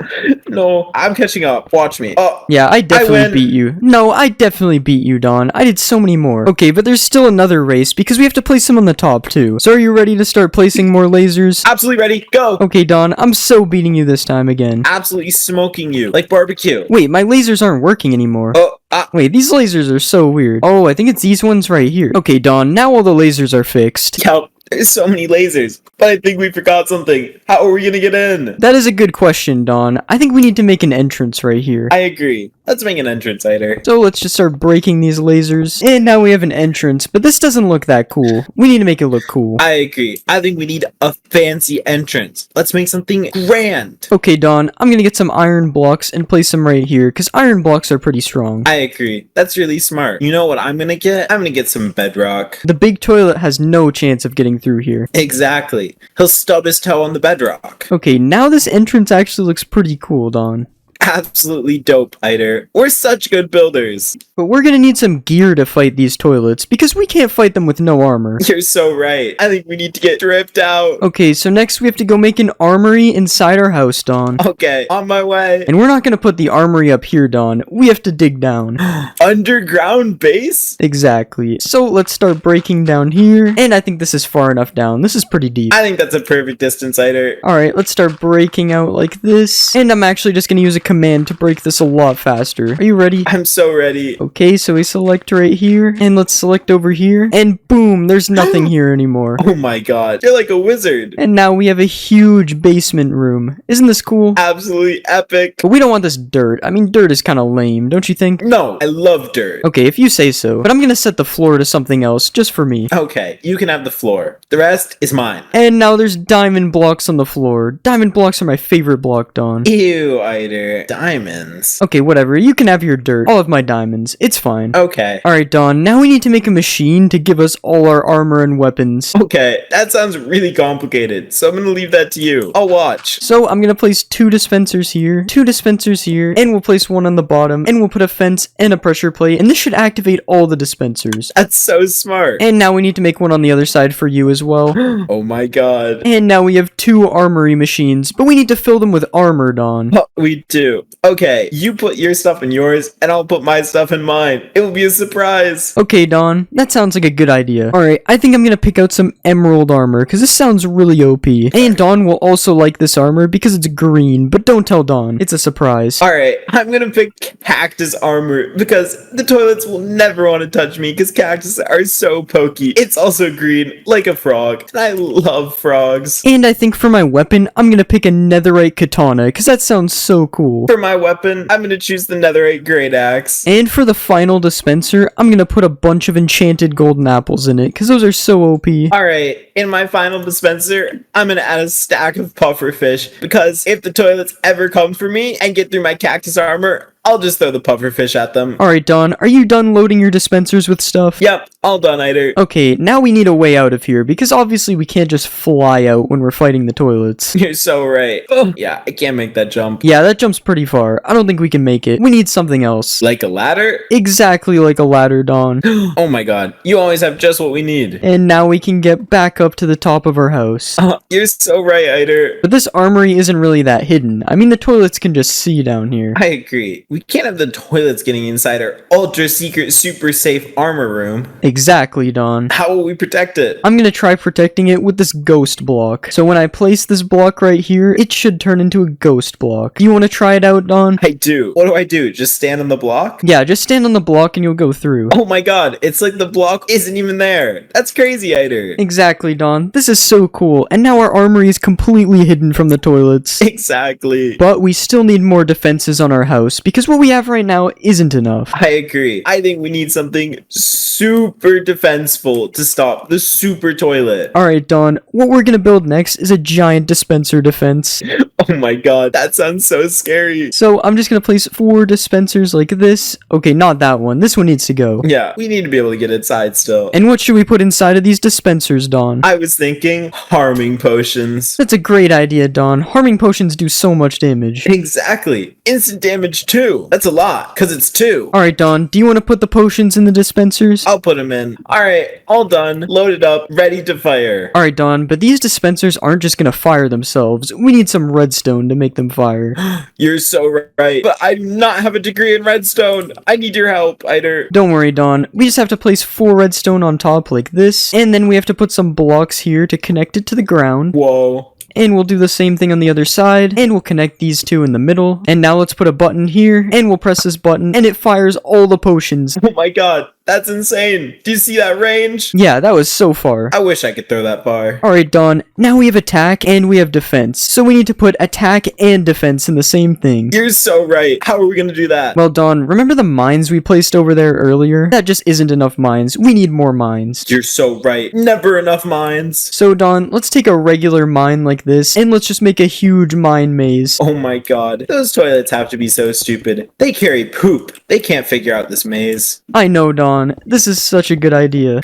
No, I'm catching up. Watch me. Oh, Yeah, I definitely win. beat you. No, I definitely beat you, Don. I did so many more. Okay, but there's still another race because we have to place them on the top too. So are you ready to start placing more lasers? absolutely ready. Go. Okay, Don, I'm so beating you this time again. Absolutely smoking you like barbecue. Wait, my lasers aren't working anymore. Oh, Wait, these lasers are so weird. Oh, I think it's these ones right here. Okay, Don, now all the lasers are fixed. Yep. There's so many lasers, but I think we forgot something. How are we gonna get in? That is a good question, Don. I think we need to make an entrance right here. I agree. Let's make an entrance, Eider. So let's just start breaking these lasers. And now we have an entrance, but this doesn't look that cool. We need to make it look cool. I agree. I think we need a fancy entrance. Let's make something grand. Okay, Don, I'm gonna get some iron blocks and place them right here, because iron blocks are pretty strong. I agree. That's really smart. You know what I'm gonna get? I'm gonna get some bedrock. The big toilet has no chance of getting through here. Exactly. He'll stub his toe on the bedrock. Okay, now this entrance actually looks pretty cool, Don. Absolutely dope, Eider. We're such good builders. But we're gonna need some gear to fight these toilets, because we can't fight them with no armor. You're so right. I think we need to get dripped out. Okay, so next we have to go make an armory inside our house, Don. Okay, on my way. And we're not gonna put the armory up here, Don. We have to dig down. Underground base? Exactly. So let's start breaking down here. And I think this is far enough down. This is pretty deep. I think that's a perfect distance, Eider. Alright, let's start breaking out like this. And I'm actually just gonna use a command to break this a lot faster. Are you ready? I'm so ready. Okay, so we select right here, and let's select over here, and boom, there's nothing here anymore. Oh my god, you're like a wizard. And now we have a huge basement room. Isn't this cool? Absolutely epic. But we don't want this dirt. I mean, dirt is kind of lame, don't you think? No, I love dirt. Okay, if you say so. But I'm gonna set the floor to something else, just for me. Okay, you can have the floor. The rest is mine. And now there's diamond blocks on the floor. Diamond blocks are my favorite block, Dawn. Ew, Eider. Diamonds. Okay, whatever. You can have your dirt. I'll have my diamonds. It's fine. Okay. Alright, Dawn. Now we need to make a machine to give us all our armor and weapons. Okay, that sounds really complicated, so I'm gonna leave that to you. I'll watch. So I'm gonna place 2 dispensers here, 2 dispensers here, and we'll place one on the bottom, and we'll put a fence and a pressure plate, and this should activate all the dispensers. That's so smart. And now we need to make one on the other side for you as well. Oh my god. And now we have 2 armory machines, but we need to fill them with armor, Dawn. Oh, we do. Okay, you put your stuff in yours, and I'll put my stuff in mine. It will be a surprise. Okay, Dawn, that sounds like a good idea. Alright, I think I'm gonna pick out some emerald armor, because this sounds really OP. And Dawn will also like this armor because it's green, but don't tell Dawn. It's a surprise. Alright, I'm gonna pick cactus armor because the toilets will never want to touch me because cactus are so pokey. It's also green, like a frog, and I love frogs. And I think for my weapon, I'm gonna pick a netherite katana, because that sounds so cool. For my weapon, I'm gonna choose the netherite great axe. And for the final dispenser, I'm gonna put a bunch of enchanted golden apples in it, because those are so OP. Alright, in my final dispenser, I'm gonna add a stack of puffer fish because if the toilets ever come for me and get through my cactus armor, I'll just throw the puffer fish at them. Alright, Dawn, are you done loading your dispensers with stuff? Yep, all done, Eider. Okay, now we need a way out of here, because obviously we can't just fly out when we're fighting the toilets. You're so right. Oh, yeah, I can't make that jump. Yeah, that jump's pretty far. I don't think we can make it. We need something else. Like a ladder? Exactly like a ladder, Dawn. Oh my god, you always have just what we need. And now we can get back up to the top of our house. You're so right, Eider. But this armory isn't really that hidden. I mean, the toilets can just see down here. I agree. We can't have the toilets getting inside our ultra secret, super safe armor room. Exactly, Dawn. How will we protect it? I'm gonna try protecting it with this ghost block. So when I place this block right here, it should turn into a ghost block. You wanna try it out, Dawn? I do. What do I do? Just stand on the block? Yeah, just stand on the block and you'll go through. Oh my god, it's like the block isn't even there. That's crazy, Eider. Exactly, Dawn. This is so cool. And now our armory is completely hidden from the toilets. Exactly. But we still need more defenses on our house, because what we have right now isn't enough. I agree. I think we need something super defenseful to stop the super toilet. Alright, Dawn, what we're gonna build next is a giant dispenser defense. Oh my god, that sounds so scary. So I'm just gonna place 4 dispensers like this. Okay, not that one. This one needs to go. Yeah, we need to be able to get inside still. And what should we put inside of these dispensers, Dawn? I was thinking harming potions. That's a great idea, Dawn. Harming potions do so much damage. Exactly. Instant damage too. That's a lot, because it's 2. Alright, Dawn, do you want to put the potions in the dispensers? I'll put them in. Alright, all done. Loaded up, ready to fire. Alright, Dawn, but these dispensers aren't just gonna fire themselves. We need some redstone to make them fire. You're so right. But I do not have a degree in redstone. I need your help, Eider. Don't worry, Dawn. We just have to place 4 redstone on top like this, and then we have to put some blocks here to connect it to the ground. Whoa. And we'll do the same thing on the other side, and we'll connect these 2 in the middle. And now let's put a button here, and we'll press this button, and it fires all the potions. Oh my god, that's insane. Do you see that range? Yeah, that was so far. I wish I could throw that far. Alright, Dawn, now we have attack and we have defense. So we need to put attack and defense in the same thing. You're so right. How are we gonna do that? Well, Dawn, remember the mines we placed over there earlier? That just isn't enough mines. We need more mines. You're so right. Never enough mines. So, Dawn, let's take a regular mine like this, and let's just make a huge mine maze. Oh my god. Those toilets have to be so stupid. They carry poop. They can't figure out this maze. I know, Dawn. This is such a good idea.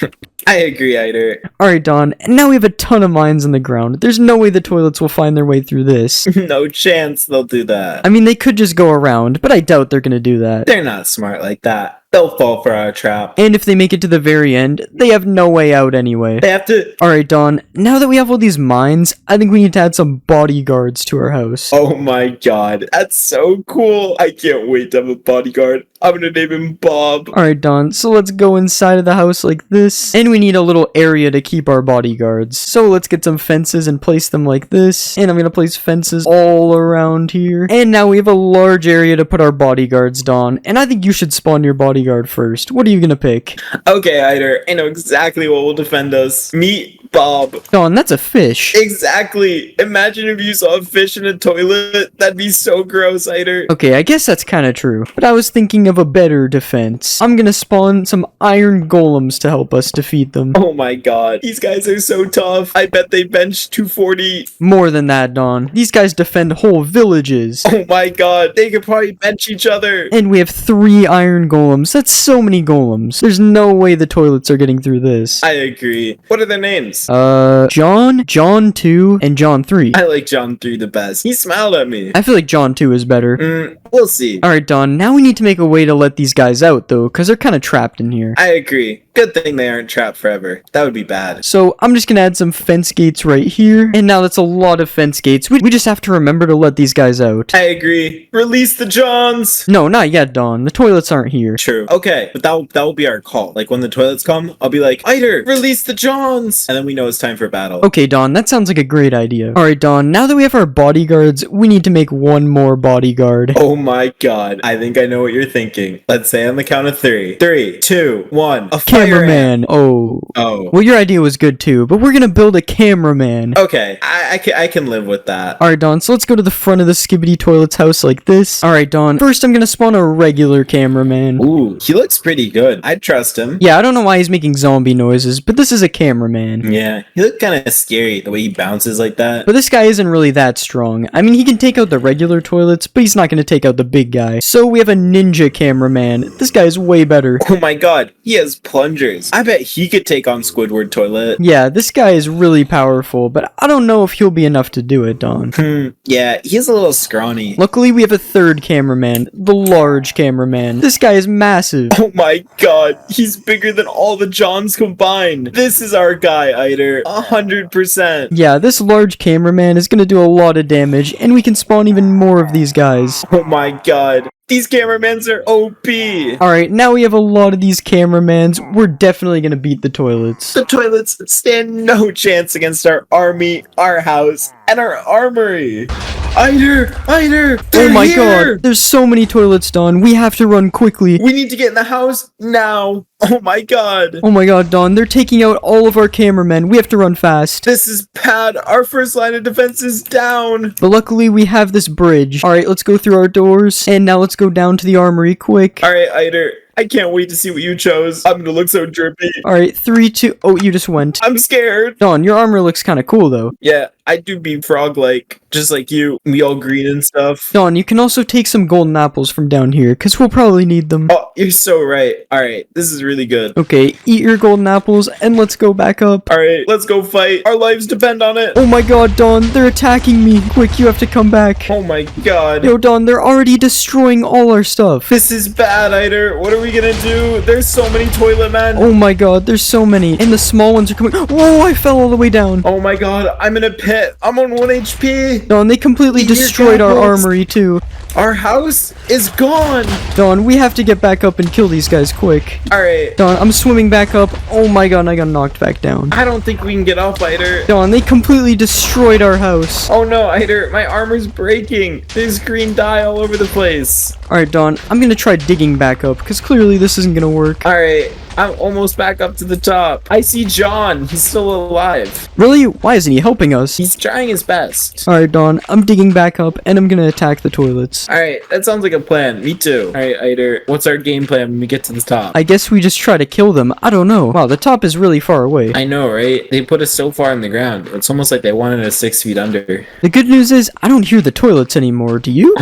I agree, Eider. Alright, Dawn, and now we have a ton of mines on the ground. There's no way the toilets will find their way through this. No chance they'll do that. I mean, they could just go around, but I doubt they're gonna do that. They're not smart like that. They'll fall for our trap. And if they make it to the very end, they have no way out anyway. They have to... Alright, Dawn, now that we have all these mines, I think we need to add some bodyguards to our house. Oh my god. That's so cool. I can't wait to have a bodyguard. I'm gonna name him Bob. Alright, Don, so let's go inside of the house like this. And we need a little area to keep our bodyguards. So let's get some fences and place them like this. And I'm gonna place fences all around here. And now we have a large area to put our bodyguards, Don. And I think you should spawn your bodyguard first. What are you gonna pick? Okay, Eider, I know exactly what will defend us. Meet Bob. Don, that's a fish. Exactly. Imagine if you saw a fish in a toilet. That'd be so gross, Eider. Okay, I guess that's kind of true. But I was thinking of a better defense. I'm gonna spawn some iron golems to help us defeat them. Oh my god. These guys are so tough. I bet they bench 240. More than that, Don. These guys defend whole villages. Oh my god. They could probably bench each other. And we have 3 iron golems. That's so many golems. There's no way the toilets are getting through this. I agree. What are their names? John, John 2, and John 3. I like John 3 the best. He smiled at me. I feel like John 2 is better. We'll see. Alright, Don, now we need to make a way to let these guys out, though, because they're kind of trapped in here. I agree. Good thing they aren't trapped forever. That would be bad. So, I'm just gonna add some fence gates right here. And now that's a lot of fence gates. We just have to remember to let these guys out. I agree. Release the Johns! No, not yet, Don. The toilets aren't here. True. Okay, but that will be our call. Like, when the toilets come, I'll be like, Eider, release the Johns! And then we know it's time for battle. Okay, Don, that sounds like a great idea. Alright, Don, now that we have our bodyguards, we need to make one more bodyguard. Oh my god. I think I know what you're thinking. Let's say on the count of 3. 3, 2, 1. A fire Cameraman. ant. Oh. Oh. Well, your idea was good too, but we're gonna build a cameraman. Okay, I can live with that. Alright, Don, so let's go to the front of the Skibidi Toilet's house like this. Alright, Don, first I'm gonna spawn a regular cameraman. Ooh, he looks pretty good. I'd trust him. Yeah, I don't know why he's making zombie noises, but this is a cameraman. Yeah, he looked kind of scary the way he bounces like that. But this guy isn't really that strong. I mean, he can take out the regular toilets, but he's not gonna take out the big guy. So we have a ninja cameraman. This guy is way better. Oh my god, he has plungers. I bet he could take on Squidward Toilet. Yeah, this guy is really powerful, but I don't know if he'll be enough to do it, Don. Yeah, he's a little scrawny. Luckily, we have a third cameraman, the large cameraman. This guy is massive. Oh my god, he's bigger than all the Johns combined. This is our guy, Eider. 100%. Yeah, this large cameraman is gonna do a lot of damage, and we can spawn even more of these guys. Oh my god. These cameramans are OP. Alright, now we have a lot of these cameramans. We're definitely gonna beat the toilets. The toilets stand no chance against our army, our house, and our armory. Eider, they're Oh my here. god, there's so many toilets, Don. We have to run quickly. We need to get in the house now. Oh my god. Oh my god, Don, they're taking out all of our cameramen. We have to run fast. This is bad. Our first line of defense is down. But luckily, we have this bridge. Alright, let's go through our doors. And now let's go down to the armory quick. All right, Eider. I can't wait to see what you chose. I'm gonna look so drippy. Alright, 3, 2... Oh, you just went. I'm scared. Don, your armor looks kind of cool, though. Yeah, I do be frog-like, just like you. We all green and stuff. Don, you can also take some golden apples from down here, because we'll probably need them. Oh, you're so right. All right, this is really good. Okay, eat your golden apples, and let's go back up. All right, let's go fight. Our lives depend on it. Oh my god, Don, they're attacking me. Quick, you have to come back. Oh my god. Yo, Don, they're already destroying all our stuff. This is bad, Eider. What are we gonna do? There's so many toilet men. Oh my god, there's so many. And the small ones are coming. Whoa, I fell all the way down. Oh my god, I'm in a pit. I'm on 1 HP. Don, they completely Eat your destroyed our apples. armory, too. Our house is gone. Don, we have to get back up and kill these guys quick. All right. Don, I'm swimming back up. Oh my god, I got knocked back down. I don't think we can get up, Eider. Don, they completely destroyed our house. Oh no, Eider, my armor's breaking. There's green dye all over the place. Alright, Don, I'm gonna try digging back up, because clearly this isn't gonna work. Alright, I'm almost back up to the top. I see John. He's still alive. Really? Why isn't he helping us? He's trying his best. Alright, Don, I'm digging back up, and I'm gonna attack the toilets. Alright, that sounds like a plan. Me too. Alright, Eider, what's our game plan when we get to the top? I guess we just try to kill them. I don't know. Wow, the top is really far away. I know, right? They put us so far in the ground. It's almost like they wanted us 6 feet under. The good news is, I don't hear the toilets anymore, do you?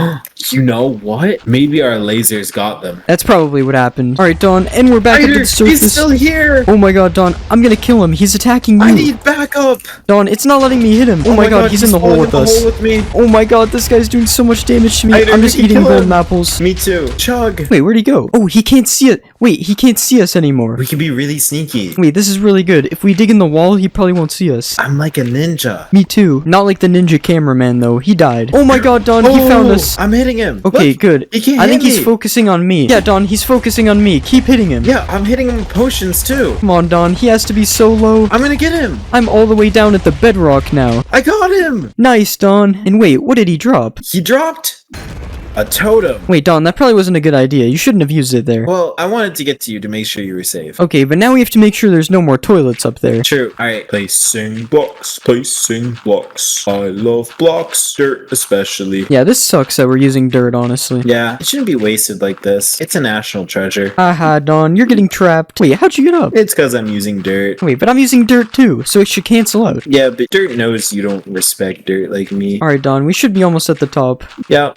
You know what? Maybe our lasers got them. That's probably what happened. Alright, Don, and we're back at the Eider, surface. he's still here! Oh my god, Don, I'm gonna kill him. He's attacking I you. need backup! Don, it's not letting me hit him. Oh my god, he's in the hole falling with in the us. hole with me. Oh my god, this guy's doing so much damage to me. Eider, I'm just we can eating kill him. golden apples. Me too. Chug. Wait, where'd he go? Oh, he can't see it. Wait. Wait, he can't see us anymore. We can be really sneaky. Wait, this is really good. If we dig in the wall, he probably won't see us. I'm like a ninja. Me too. Not like the ninja cameraman, though. He died. Oh my god, Don, he found us. I'm hitting him. Okay, Look, good. he can't I think hit he's me. focusing on me. Yeah, Don, he's focusing on me. Keep hitting him. Yeah, I'm hitting him with potions too. Come on, Don. He has to be so low. I'm gonna get him. I'm all the way down at the bedrock now. I got him. Nice, Don. And wait, what did he drop? He dropped a totem. Wait, Don, that probably wasn't a good idea. You shouldn't have used it there. Well, I wanted to get to you to make sure you were safe. Okay, but now we have to make sure there's no more toilets up there. True. Alright. Placing blocks. Placing blocks. I love blocks. Dirt especially. Yeah, this sucks that we're using dirt, honestly. Yeah, it shouldn't be wasted like this. It's a national treasure. Haha, Don, you're getting trapped. Wait, how'd you get up? It's because I'm using dirt. Wait, but I'm using dirt too, so it should cancel out. Yeah, but dirt knows you don't respect dirt like me. Alright, Don, we should be almost at the top. Yeah.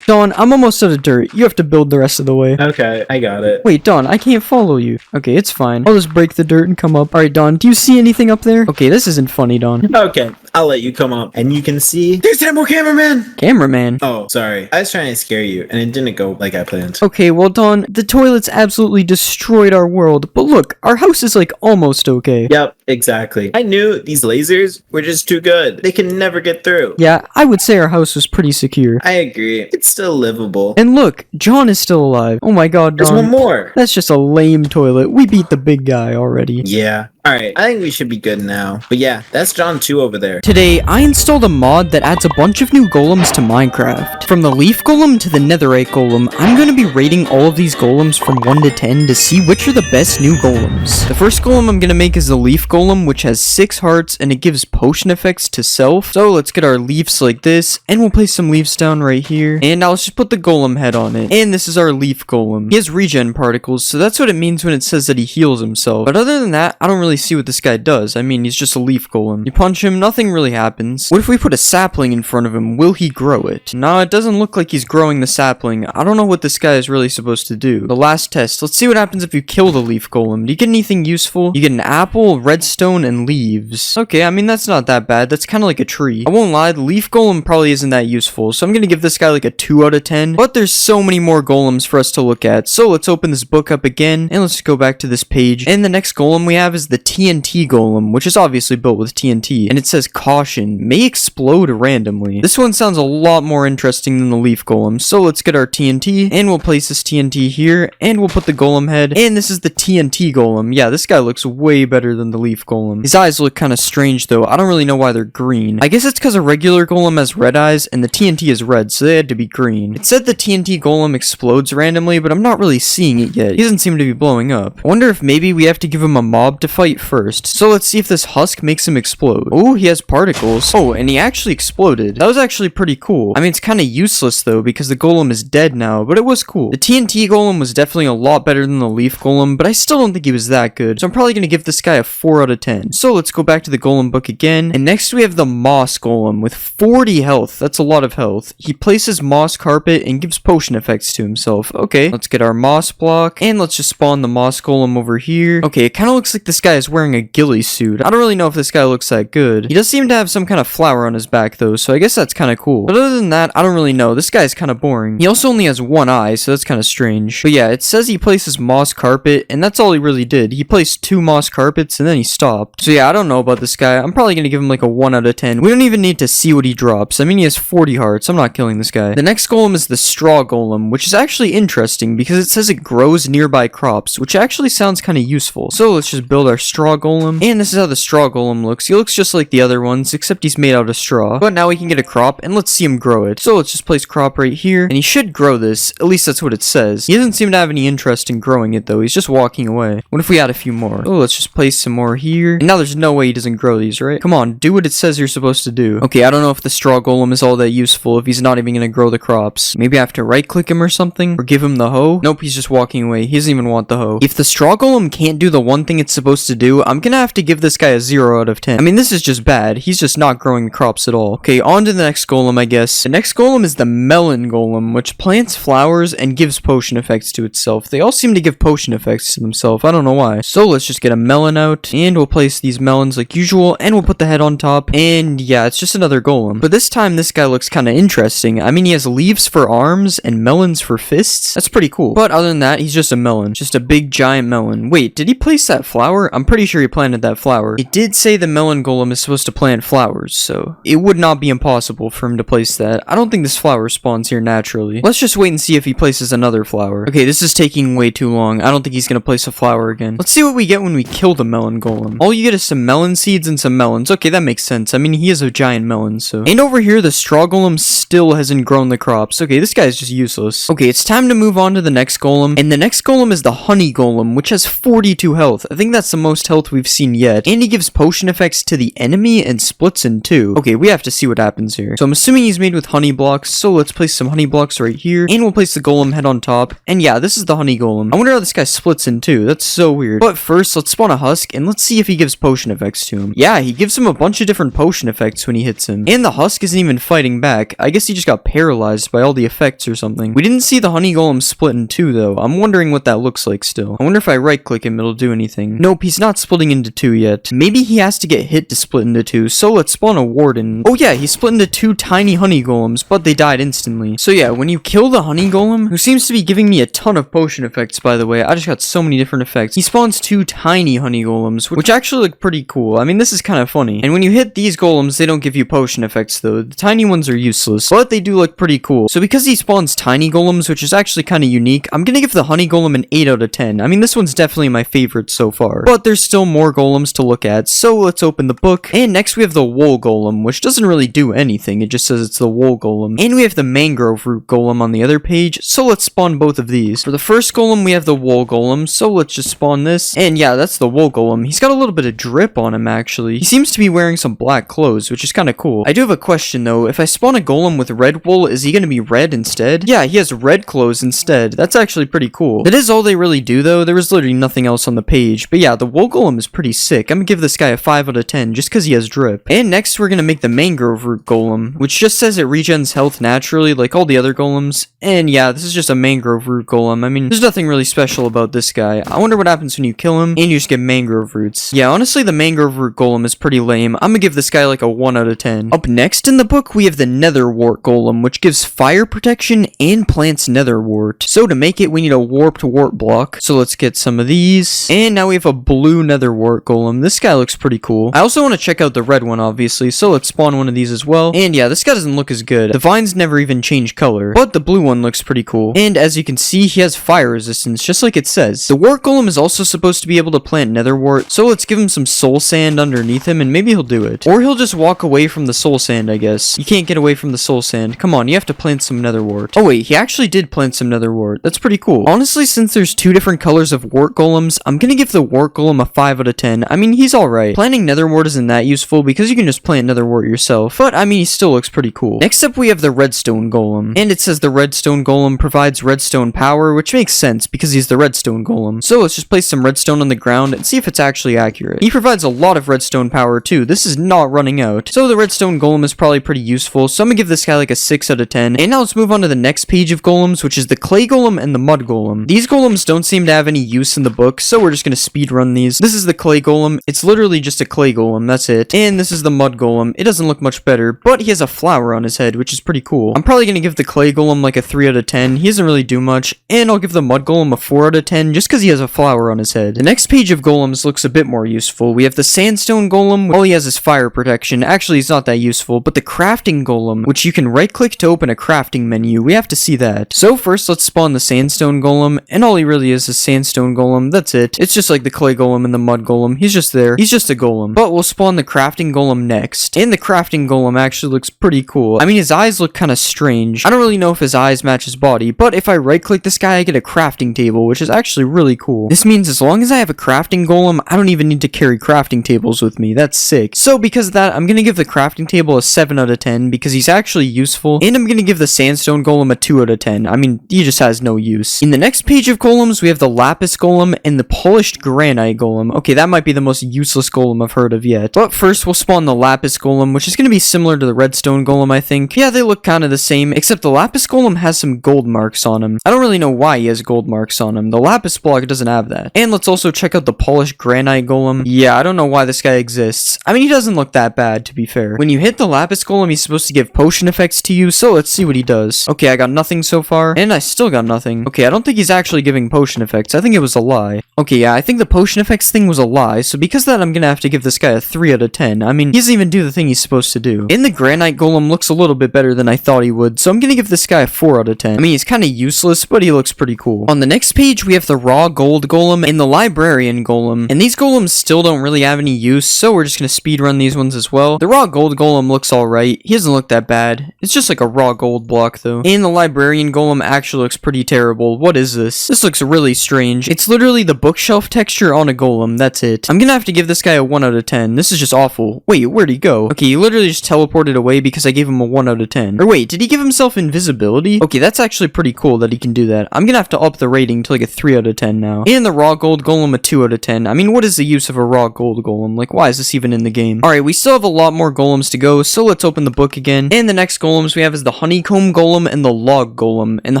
Don, I'm almost out of dirt. You have to build the rest of the way. Okay, I got it. Wait, Don, I can't follow you. Okay, it's fine. I'll just break the dirt and come up. Alright, Don, do you see anything up there? Okay, this isn't funny, Don. Okay, I'll let you come up. And you can see there's 10 more cameramen. Cameraman. Oh, sorry. I was trying to scare you, and it didn't go like I planned. Okay, well, Don, the toilets absolutely destroyed our world. But look, our house is like almost okay. Yep, exactly. I knew these lasers were just too good. They can never get through. Yeah, I would say our house was pretty secure. I agree. It's still livable. And look, John is still alive. Oh my god, There's Don. one more. That's just a lame toilet. We beat the big guy already. Yeah. Alright, I think we should be good now. But yeah, that's John 2 over there. Today, I installed a mod that adds a bunch of new golems to Minecraft. From the leaf golem to the netherite golem, I'm going to be rating all of these golems from 1 to 10 to see which are the best new golems. The first golem I'm going to make is the leaf golem, which has 6 hearts and it gives potion effects to self. So let's get our leaves like this, and we'll place some leaves down right here. And I'll just put the golem head on it. And this is our leaf golem. He has regen particles, so that's what it means when it says that he heals himself. But other than that, I don't really see what this guy does. I mean, he's just a leaf golem. You punch him, nothing really happens. What if we put a sapling in front of him? Will he grow it? No, it doesn't look like he's growing the sapling. I don't know what this guy is really supposed to do. The last test. Let's see what happens if you kill the leaf golem. Do you get anything useful? You get an apple, redstone, and leaves. Okay, I mean, that's not that bad. That's kind of like a tree. I won't lie, the leaf golem probably isn't that useful, so I'm gonna give this guy like a 2 out of 10. But there's so many more golems for us to look at, so let's open this book up again, and let's go back to this page. And the next golem we have is the TNT golem, which is obviously built with TNT, and it says caution, may explode randomly. This one sounds a lot more interesting than the leaf golem, so let's get our TNT, and we'll place this TNT here, and we'll put the golem head, and this is the TNT golem. Yeah, this guy looks way better than the leaf golem. His eyes look kind of strange though. I don't really know why they're green. I guess it's because a regular golem has red eyes, and the TNT is red, so they had to be green. It said the TNT golem explodes randomly, but I'm not really seeing it yet. He doesn't seem to be blowing up. I wonder if maybe we have to give him a mob to fight first. So let's see if this husk makes him explode. Oh, he has particles. Oh, and he actually exploded. That was actually pretty cool. I mean, it's kind of useless though, because the golem is dead now, but it was cool. The TNT golem was definitely a lot better than the leaf golem, but I still don't think he was that good. So I'm probably going to give this guy a 4 out of 10. So let's go back to the golem book again. And next we have the moss golem with 40 health. That's a lot of health. He places moss carpet and gives potion effects to himself. Okay, let's get our moss block, and let's just spawn the moss golem over here. Okay, it kind of looks like this guy is wearing a ghillie suit. I don't really know if this guy looks that good. He does seem to have some kind of flower on his back though, so I guess that's kind of cool. But other than that, I don't really know. This guy's kind of boring. He also only has one eye, so that's kind of strange. But yeah, it says he places moss carpet, and that's all he really did. He placed 2 moss carpets, and then he stopped. So yeah, I don't know about this guy. I'm probably gonna give him like a 1 out of 10. We don't even need to see what he drops. I mean, he has 40 hearts. I'm not killing this guy. The next golem is the straw golem, which is actually interesting because it says it grows nearby crops, which actually sounds kind of useful. So let's just build our straw golem, and this is how the straw golem looks. He looks just like the other ones, except he's made out of straw. But now we can get a crop, and let's see him grow it. So let's just place crop right here, and he should grow this. At least that's what it says. He doesn't seem to have any interest in growing it though. He's just walking away. What if we add a few more? Oh, let's just place some more here. And now there's no way he doesn't grow these, right? Come on, do what it says you're supposed to do. Okay, I don't know if the straw golem is all that useful if he's not even gonna grow the crops. Maybe I have to right click him or something, or give him the hoe. Nope, he's just walking away. He doesn't even want the hoe. If the straw golem can't do the one thing it's supposed to to do, I'm gonna have to give this guy a 0 out of 10. I mean, this is just bad. He's just not growing the crops at all. Okay, on to the next golem, I guess. The next golem is the melon golem, which plants flowers and gives potion effects to itself. They all seem to give potion effects to themselves. I don't know why. So let's just get a melon out, and we'll place these melons like usual, and we'll put the head on top. And yeah, it's just another golem. But this time, this guy looks kind of interesting. I mean, he has leaves for arms and melons for fists. That's pretty cool. But other than that, he's just a melon. Just a big giant melon. Wait, did he place that flower? I'm pretty sure he planted that flower. It did say the melon golem is supposed to plant flowers, so it would not be impossible for him to place that. I don't think this flower spawns here naturally. Let's just wait and see if he places another flower. Okay, this is taking way too long. I don't think he's gonna place a flower again. Let's see what we get when we kill the melon golem. All you get is some melon seeds and some melons. Okay, that makes sense. I mean, he is a giant melon, so. And over here, the straw golem still hasn't grown the crops. Okay, this guy's just useless. Okay, it's time to move on to the next golem. And the next golem is the honey golem, which has 42 health. I think that's the most health we've seen yet. And he gives potion effects to the enemy and splits in two. Okay, we have to see what happens here. So I'm assuming he's made with honey blocks. So let's place some honey blocks right here. And we'll place the golem head on top. And yeah, this is the honey golem. I wonder how this guy splits in two. That's so weird. But first, let's spawn a husk and let's see if he gives potion effects to him. Yeah, he gives him a bunch of different potion effects when he hits him. And the husk isn't even fighting back. I guess he just got paralyzed by all the effects or something. We didn't see the honey golem split in two though. I'm wondering what that looks like still. I wonder if I right click him, it'll do anything. Nope, he's not splitting into two yet. Maybe he has to get hit to split into two. So let's spawn a warden. Oh yeah, he split into two tiny honey golems, but they died instantly. So yeah, when you kill the honey golem, who seems to be giving me a ton of potion effects by the way, I just got so many different effects. He spawns two tiny honey golems, which actually look pretty cool. I mean, this is kind of funny. And when you hit these golems, they don't give you potion effects though. The tiny ones are useless, but they do look pretty cool. So because he spawns tiny golems, which is actually kind of unique, I'm gonna give the honey golem an 8 out of 10. I mean, this one's definitely my favorite so far, but there's still more golems to look at. So let's open the book. And next we have the wool golem, which doesn't really do anything. It just says it's the wool golem. And we have the mangrove root golem on the other page. So let's spawn both of these. For the first golem, we have the wool golem. So let's just spawn this. And yeah, that's the wool golem. He's got a little bit of drip on him actually. He seems to be wearing some black clothes, which is kind of cool. I do have a question though. If I spawn a golem with red wool, is he gonna be red instead? Yeah, he has red clothes instead. That's actually pretty cool. That is all they really do though. There was literally nothing else on the page. But yeah, the wool golem is pretty sick. I'm gonna give this guy a 5 out of 10 just because he has drip. And next we're gonna make the mangrove root golem, which just says it regens health naturally like all the other golems. And yeah, this is just a mangrove root golem. I mean, there's nothing really special about this guy. I wonder what happens when you kill him and you just get mangrove roots. Yeah, honestly, the mangrove root golem is pretty lame. I'm gonna give this guy like a 1 out of 10. Up next in the book, we have the nether wart golem, which gives fire protection and plants nether wart. So to make it, we need a warped wart block. So let's get some of these. And now we have a blue nether wart golem. This guy looks pretty cool. I also want to check out the red one, obviously. So let's spawn one of these as well. And yeah, this guy doesn't look as good. The vines never even change color, but the blue one looks pretty cool. And as you can see, he has fire resistance, just like it says. The wart golem is also supposed to be able to plant nether wart. So let's give him some soul sand underneath him and maybe he'll do it. Or he'll just walk away from the soul sand, I guess. You can't get away from the soul sand. Come on, you have to plant some nether wart. Oh wait, he actually did plant some nether wart. That's pretty cool. Honestly, since there's two different colors of wart golems, I'm gonna give the wart golem a 5 out of 10. I mean, he's alright. Planting nether wart isn't that useful because you can just plant nether wart yourself, but I mean, he still looks pretty cool. Next up, we have the redstone golem. And it says the redstone golem provides redstone power, which makes sense because he's the redstone golem. So let's just place some redstone on the ground and see if it's actually accurate. He provides a lot of redstone power too. This is not running out. So the redstone golem is probably pretty useful. So I'm gonna give this guy like a 6 out of 10. And now let's move on to the next page of golems, which is the clay golem and the mud golem. These golems don't seem to have any use in the book, so we're just gonna speed run these. This is the clay golem. It's literally just a clay golem, that's it. And this is the mud golem. It doesn't look much better, but he has a flower on his head, which is pretty cool. I'm probably gonna give the clay golem like a 3 out of 10. He doesn't really do much. And I'll give the mud golem a 4 out of 10 just because he has a flower on his head. The next page of golems looks a bit more useful. We have the sandstone golem. All he has is fire protection. Actually, he's not that useful, but the crafting golem, which you can right click to open a crafting menu. We have to see that. So first, let's spawn the sandstone golem, and all he really is sandstone golem. That's it. It's just like the clay golem and the mud golem. He's just there. He's just a golem. But we'll spawn the crafting golem next. And the crafting golem actually looks pretty cool. I mean, his eyes look kind of strange. I don't really know if his eyes match his body, but if I right click this guy, I get a crafting table, which is actually really cool. This means as long as I have a crafting golem, I don't even need to carry crafting tables with me. That's sick. So because of that, I'm gonna give the crafting table a 7 out of 10 because he's actually useful. And I'm gonna give the sandstone golem a 2 out of 10. I mean, he just has no use. In the next page of golems, we have the lapis golem and the polished granite golem. golem. Okay, that might be the most useless golem I've heard of yet. But first, we'll spawn the lapis golem, which is going to be similar to the redstone golem, I think. Yeah, they look kind of the same, except the lapis golem has some gold marks on him. I don't really know why he has gold marks on him. The lapis block doesn't have that. And let's also check out the polished granite golem. Yeah, I don't know why this guy exists. I mean, he doesn't look that bad, to be fair. When you hit the lapis golem, he's supposed to give potion effects to you, so let's see what he does. Okay, I got nothing so far, and I still got nothing. Okay, I don't think he's actually giving potion effects. I think it was a lie. Okay, yeah, I think the potion effects thing was a lie, so because of that, I'm gonna have to give this guy a 3 out of 10. I mean, he doesn't even do the thing he's supposed to do. And the granite golem looks a little bit better than I thought he would, so I'm gonna give this guy a 4 out of 10. I mean, he's kind of useless, but he looks pretty cool. On the next page, we have the raw gold golem and the librarian golem, and these golems still don't really have any use, so we're just gonna speed run these ones as well. The raw gold golem looks alright. He doesn't look that bad. It's just like a raw gold block, though. And the librarian golem actually looks pretty terrible. What is this? This looks really strange. It's literally the bookshelf texture on a golem. That's it. I'm gonna have to give this guy a 1 out of 10. This is just awful. Wait, where'd he go? Okay, he literally just teleported away because I gave him a 1 out of 10. Or wait, did he give himself invisibility? Okay, that's actually pretty cool that he can do that. I'm gonna have to up the rating to like a 3 out of 10 now. And the raw gold golem a 2 out of 10. I mean, what is the use of a raw gold golem? Like, why is this even in the game? Alright, we still have a lot more golems to go, so let's open the book again. And the next golems we have is the honeycomb golem and the log golem. And the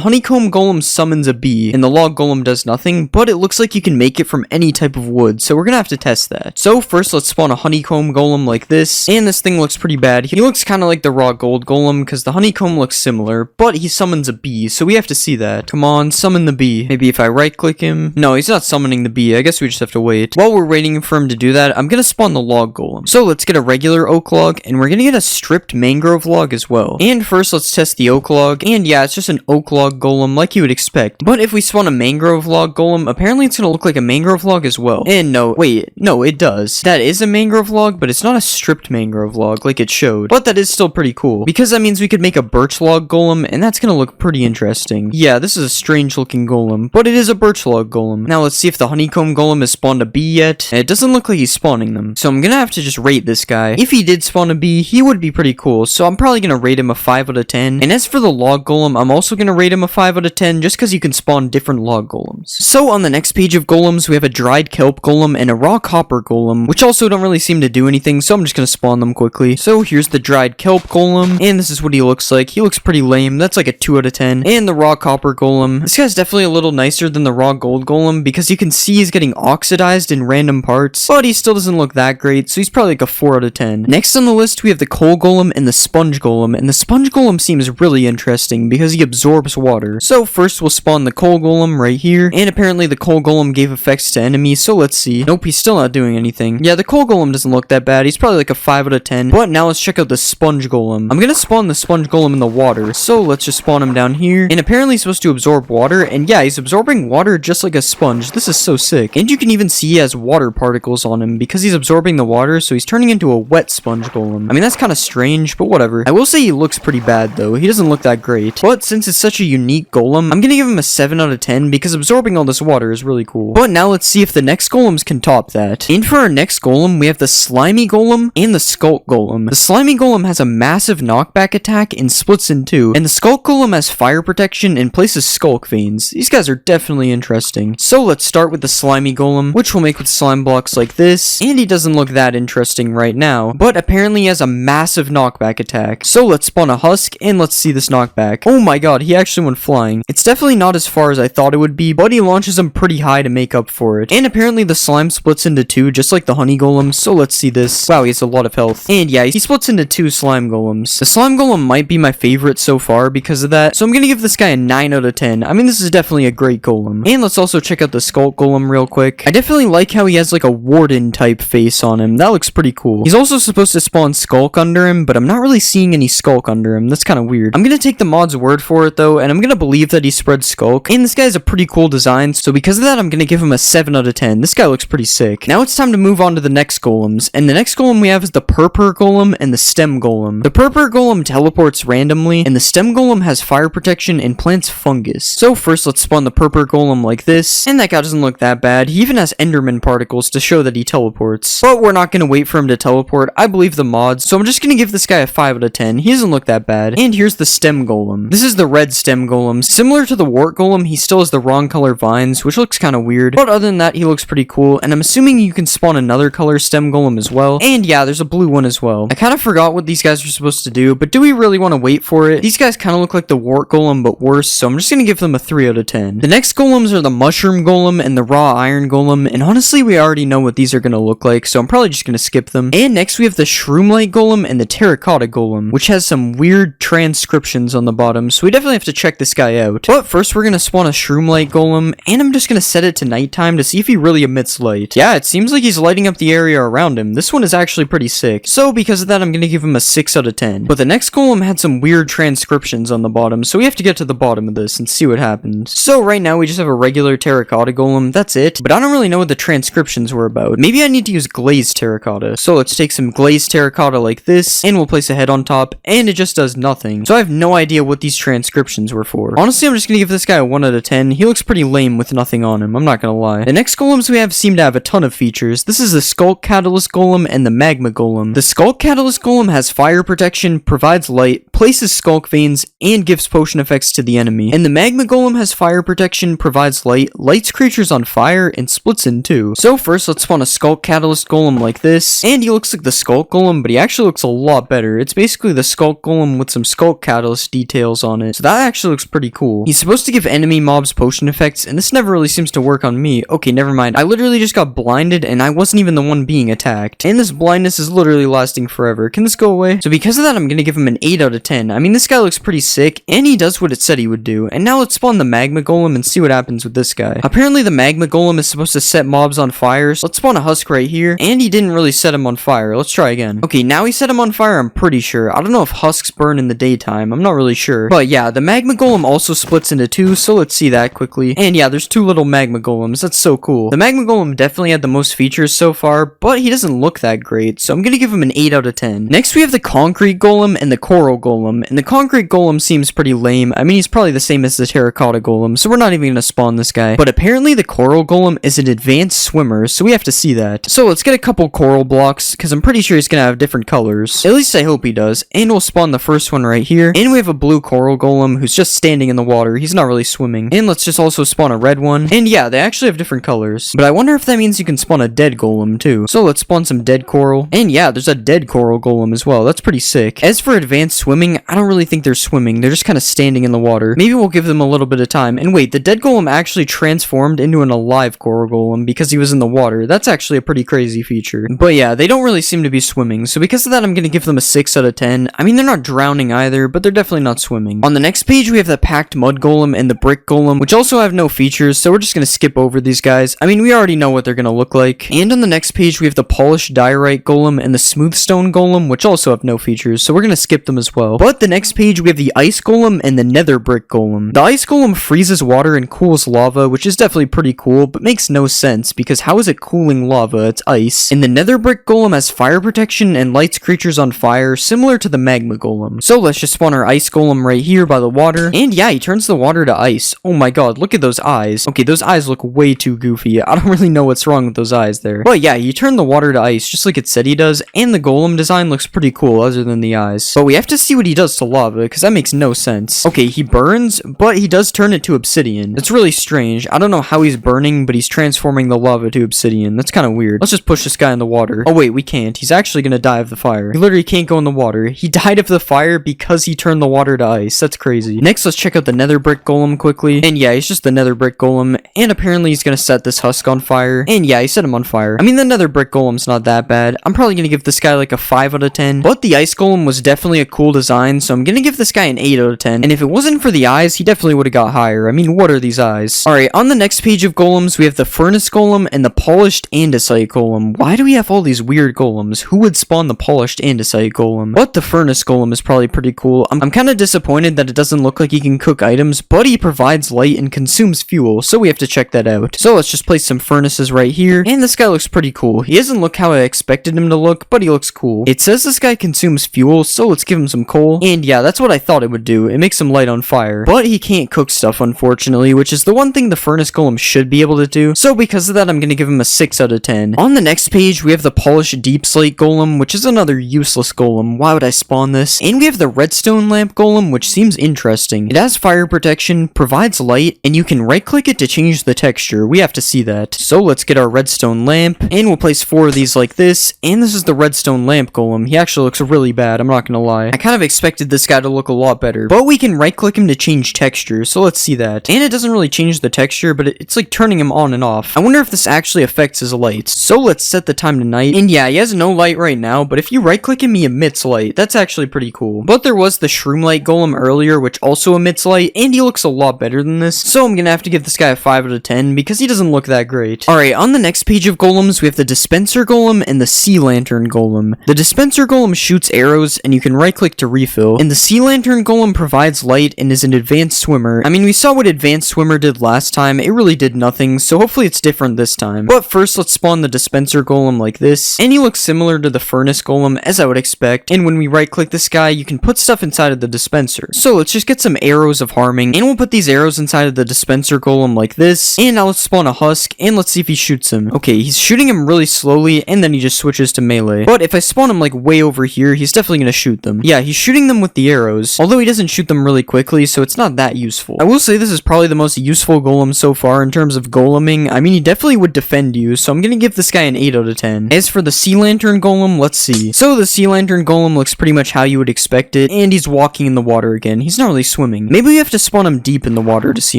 honeycomb golem summons a bee, and the log golem does nothing, but it looks like you can make it from any type of wood, so we're gonna have to test that. So first, let's spawn a honeycomb golem like this, and this thing looks pretty bad. He looks kind of like the raw gold golem, because the honeycomb looks similar, but he summons a bee, so we have to see that. Come on, summon the bee. Maybe if I right-click him. No, he's not summoning the bee. I guess we just have to wait. While we're waiting for him to do that, I'm gonna spawn the log golem. So let's get a regular oak log, and we're gonna get a stripped mangrove log as well. And first, let's test the oak log, and yeah, it's just an oak log golem like you would expect. But if we spawn a mangrove log golem, apparently it's gonna look like a mangrove log as well. And no, wait, no, it does. That is a mangrove log, but it's not a stripped mangrove log like it showed. But that is still pretty cool, because that means we could make a birch log golem, and that's gonna look pretty interesting. Yeah, this is a strange looking golem, but it is a birch log golem. Now let's see if the honeycomb golem has spawned a bee yet. And it doesn't look like he's spawning them, so I'm gonna have to just rate this guy. If he did spawn a bee, he would be pretty cool, so I'm probably gonna rate him a 5 out of 10. And as for the log golem, I'm also gonna rate him a 5 out of 10 just because you can spawn different log golems. So on the next page of golems, we have a dried kelp golem and a raw copper golem, which also don't really seem to do anything, so I'm just gonna spawn them quickly. So here's the dried kelp golem, and this is what he looks like. He looks pretty lame. That's like a 2 out of 10. And the raw copper golem. This guy's definitely a little nicer than the raw gold golem because you can see he's getting oxidized in random parts, but he still doesn't look that great, so he's probably like a 4 out of 10. Next on the list, we have the coal golem and the sponge golem, and the sponge golem seems really interesting because he absorbs water. So first we'll spawn the coal golem right here, and apparently the coal golem gave effects to enemies, so let's see. Nope, he's still not doing anything. Yeah, the coal golem doesn't look that bad. He's probably like a 5 out of 10. But now let's check out the sponge golem. I'm gonna spawn the sponge golem in the water, so let's just spawn him down here. And apparently he's supposed to absorb water, and yeah, he's absorbing water just like a sponge. This is so sick. And you can even see he has water particles on him because he's absorbing the water, so he's turning into a wet sponge golem. I mean, that's kind of strange, but whatever. I will say he looks pretty bad though. He doesn't look that great. But since it's such a unique golem, I'm gonna give him a 7 out of 10 because absorbing all this water is really cool. But now let's see if the next golems can top that. And for our next golem, we have the slimy golem and the skulk golem. The slimy golem has a massive knockback attack and splits in two, and the skulk golem has fire protection and places skulk veins. These guys are definitely interesting. So let's start with the slimy golem, which we'll make with slime blocks like this, and he doesn't look that interesting right now, but apparently he has a massive knockback attack. So let's spawn a husk, and let's see this knockback. Oh my god, he actually went flying. It's definitely not as far as I thought it would be, but he launches him pretty high to make up for it. And apparently the slime splits into two, just like the honey golem, so let's see this. Wow, he has a lot of health. And yeah, he splits into two slime golems. The slime golem might be my favorite so far because of that, so I'm gonna give this guy a 9 out of 10. I mean, this is definitely a great golem. And let's also check out the skulk golem real quick. I definitely like how he has like a warden type face on him. That looks pretty cool. He's also supposed to spawn skulk under him, but I'm not really seeing any skulk under him. That's kind of weird. I'm gonna take the mod's word for it though, and I'm gonna believe that he spread skulk. And this guy has a pretty cool design, so because of that, I'm gonna give him a 7 out of 10. This guy looks pretty sick. Now it's time to move on to the next golems, and the next golem we have is the purpur golem and the stem golem. The purpur golem teleports randomly, and the stem golem has fire protection and plants fungus. So first, let's spawn the purpur golem like this, and that guy doesn't look that bad. He even has enderman particles to show that he teleports. But we're not gonna wait for him to teleport. I believe the mods, so I'm just gonna give this guy a 5 out of 10. He doesn't look that bad. And here's the stem golem. This is the red stem golem. Similar to the wart golem, he still has the wrong color vines, which looks kind of weird. But other than that, he looks pretty pretty cool, and I'm assuming you can spawn another color stem golem as well. And yeah, there's a blue one as well. I kind of forgot what these guys are supposed to do, but do we really want to wait for it? These guys kind of look like the wart golem, but worse, so I'm just gonna give them a 3 out of 10. The next golems are the mushroom golem and the raw iron golem, and honestly, we already know what these are gonna look like, so I'm probably just gonna skip them. And next we have the shroomlight golem and the terracotta golem, which has some weird transcriptions on the bottom, so we definitely have to check this guy out. But first we're gonna spawn a shroomlight golem, and I'm just gonna set it to nighttime to see if he really emits light. Yeah, it seems like he's lighting up the area around him. This one is actually pretty sick. So because of that, I'm gonna give him a 6 out of 10. But the next golem had some weird transcriptions on the bottom, so we have to get to the bottom of this and see what happens. So right now we just have a regular terracotta golem, that's it. But I don't really know what the transcriptions were about. Maybe I need to use glazed terracotta. So let's take some glazed terracotta like this, and we'll place a head on top, and it just does nothing. So I have no idea what these transcriptions were for. Honestly, I'm just gonna give this guy a 1 out of 10. He looks pretty lame with nothing on him, I'm not gonna lie. The next golems we have seem to have a ton of features. This is the Skulk Catalyst Golem and the Magma Golem. The Skulk Catalyst Golem has fire protection, provides light, places Skulk Veins, and gives potion effects to the enemy. And the Magma Golem has fire protection, provides light, lights creatures on fire, and splits in two. So first, let's spawn a Skulk Catalyst Golem like this, and he looks like the Skulk Golem, but he actually looks a lot better. It's basically the Skulk Golem with some Skulk Catalyst details on it, so that actually looks pretty cool. He's supposed to give enemy mobs potion effects, and this never really seems to work on me. Okay, never mind. I literally just got blinded, and I wasn't even the one being attacked. And this blindness is literally lasting forever. Can this go away? So because of that, I'm gonna give him an 8 out of 10. I mean, this guy looks pretty sick, and he does what it said he would do. And now let's spawn the Magma Golem and see what happens with this guy. Apparently, the Magma Golem is supposed to set mobs on fire, so let's spawn a Husk right here, and he didn't really set him on fire. Let's try again. Okay, now he set him on fire, I'm pretty sure. I don't know if Husks burn in the daytime, I'm not really sure. But yeah, the Magma Golem also splits into two, so let's see that quickly. And yeah, there's two little Magma Golems, that's so cool. The Magma Golem definitely had the most features so far, but he doesn't look that great, so I'm gonna give him an 8 out of 10. Next we have the Concrete Golem and the Coral Golem, and the Concrete Golem seems pretty lame. I mean, he's probably the same as the Terracotta Golem, so we're not even gonna spawn this guy. But apparently the Coral Golem is an advanced swimmer, so we have to see that. So let's get a couple coral blocks, because I'm pretty sure he's gonna have different colors. At least I hope he does. And we'll spawn the first one right here. And we have a blue Coral Golem who's just standing in the water. He's not really swimming. And let's just also spawn a red one. And yeah, they actually have different colors. But I wonder if that means you can spawn a dead Golem too. So let's spawn some dead coral. And yeah, there's a dead Coral Golem as well. That's pretty sick. As for advanced swimming, I don't really think they're swimming. They're just kind of standing in the water. Maybe we'll give them a little bit of time. And wait, the dead Golem actually transformed into an alive Coral Golem because he was in the water. That's actually a pretty crazy feature. But yeah, they don't really seem to be swimming. So because of that, I'm gonna give them a 6 out of 10. I mean, they're not drowning either, but they're definitely not swimming. On the next page, we have the Packed Mud Golem and the Brick Golem, which also have no features, so we're just gonna skip over these guys. I mean, we already know what they're gonna look like. And on the next page, we have the Polished Diorite Golem and the Smooth Stone Golem, which also have no features, so we're gonna skip them as well. But the next page, we have the Ice Golem and the Nether Brick Golem. The Ice Golem freezes water and cools lava, which is definitely pretty cool, but makes no sense, because how is it cooling lava? It's ice. And the Nether Brick Golem has fire protection and lights creatures on fire, similar to the Magma Golem. So let's just spawn our Ice Golem right here by the water. And yeah, he turns the water to ice. Oh my god, look at those eyes. Okay, those eyes look way too goofy. I don't really know what's wrong with those eyes there. But yeah, he turned the water to ice, just like it said he does, and the Golem design looks pretty cool other than the eyes. But we have to see what he does to lava, because that makes no sense. Okay, he burns, but he does turn it to obsidian. It's really strange. I don't know how he's burning, but he's transforming the lava to obsidian. That's kind of weird. Let's just push this guy in the water. Oh wait, we can't. He's actually gonna die of the fire. He literally can't go in the water. He died of the fire because he turned the water to ice. That's crazy. Next, let's check out the Nether Brick Golem quickly. And yeah, he's just the Nether Brick Golem, and apparently he's gonna set this Husk on fire. And yeah, he set him on fire. I mean, the Nether Brick Golem's not that bad. I'm probably gonna give this guy like a 5 out of 10. But the Ice Golem was definitely a cool design, so I'm gonna give this guy an 8 out of 10. And if it wasn't for the eyes, he definitely would have got higher. I mean, what are these eyes? Alright, on the next page of Golems, we have the Furnace Golem and the Polished Andesite Golem. Why do we have all these weird Golems? Who would spawn the Polished Andesite Golem? But the Furnace Golem is probably pretty cool. I'm kind of disappointed that it doesn't look like he can cook items, but he provides light and consumes fuel, so we have to check that out. So let's just place some furnaces right here, and this guy looks pretty cool. He doesn't look how I expected him to look, but he looks cool. It says this guy consumes fuel, so let's give him some coal, and yeah, that's what I thought it would do. It makes him light on fire, but he can't cook stuff, unfortunately, which is the one thing the Furnace Golem should be able to do, so because of that, I'm gonna give him a 6 out of 10. On the next page, we have the Polished Deep Slate Golem, which is another useless golem. Why would I spawn this? And we have the Redstone Lamp Golem, which seems interesting. It has fire protection, provides light, and you can right-click it to change the texture. We have to see that. that. So let's get our redstone lamp, and we'll place 4 of these like this, and this is the redstone lamp golem. He actually looks really bad, I'm not gonna lie. I kind of expected this guy to look a lot better, but we can right click him to change texture, so let's see that. And it doesn't really change the texture, but it's like turning him on and off. I wonder if this actually affects his lights. So let's set the time to night, and yeah, he has no light right now, but if you right click him, he emits light. That's actually pretty cool. But there was the shroom light golem earlier, which also emits light, and he looks a lot better than this, so I'm gonna have to give this guy a 5 out of 10 because he doesn't look that great. Alright, on the next page of golems, we have the dispenser golem and the sea lantern golem. The dispenser golem shoots arrows, and you can right click to refill, and the sea lantern golem provides light and is an advanced swimmer. I mean, we saw what advanced swimmer did last time, it really did nothing, so hopefully it's different this time. But first, let's spawn the dispenser golem like this, and he looks similar to the furnace golem, as I would expect, and when we right click this guy, you can put stuff inside of the dispenser. So let's just get some arrows of harming, and we'll put these arrows inside of the dispenser golem like this, and now let's spawn a husk, and let's see if he shoots him. Okay, he's shooting him really slowly, and then he just switches to melee. But if I spawn him like way over here, he's definitely gonna shoot them. Yeah, he's shooting them with the arrows, although he doesn't shoot them really quickly, so it's not that useful. I will say this is probably the most useful golem so far in terms of goleming. I mean, he definitely would defend you, so I'm gonna give this guy an 8 out of 10. As for the sea lantern golem, let's see. So the sea lantern golem looks pretty much how you would expect it, and he's walking in the water again. He's not really swimming. Maybe we have to spawn him deep in the water to see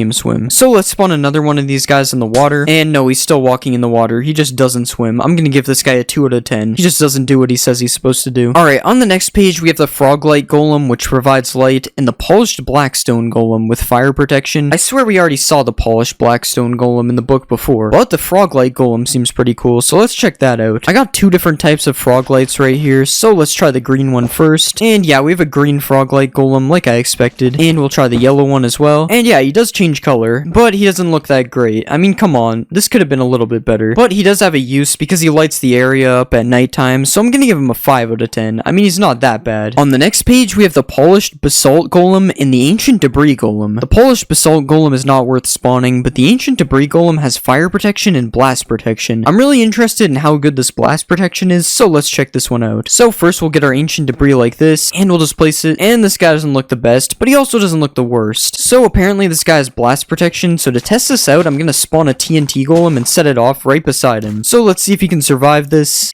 him swim. So let's spawn another one of these guys in the water, and no, he's still walking in the water. He just doesn't swim. I'm gonna give this guy a 2 out of 10. He just doesn't do what he says he's supposed to do. Alright, on the next page, we have the frog light golem, which provides light, and the polished blackstone golem with fire protection. I swear we already saw the polished blackstone golem in the book before, but the frog light golem seems pretty cool, so let's check that out. I got 2 different types of frog lights right here, so let's try the green one first. And yeah, we have a green frog light golem like I expected, and we'll try the yellow one as well. And yeah, he does change color, but he doesn't look that great. I mean, come on, this could have been a little bit better, but he does have a use because he lights the area up at nighttime, so I'm gonna give him a 5 out of 10. I mean, he's not that bad. On the next page, we have the polished basalt golem and the ancient debris golem. The polished basalt golem is not worth spawning, but the ancient debris golem has fire protection and blast protection. I'm really interested in how good this blast protection is, so let's check this one out. So first we'll get our ancient debris like this, and we'll just place it, and this guy doesn't look the best, but he also doesn't look the worst. So apparently this guy has blast protection, so to test this out, I'm gonna spawn a TNT golem and set it off right beside him. So let's see if he can survive this.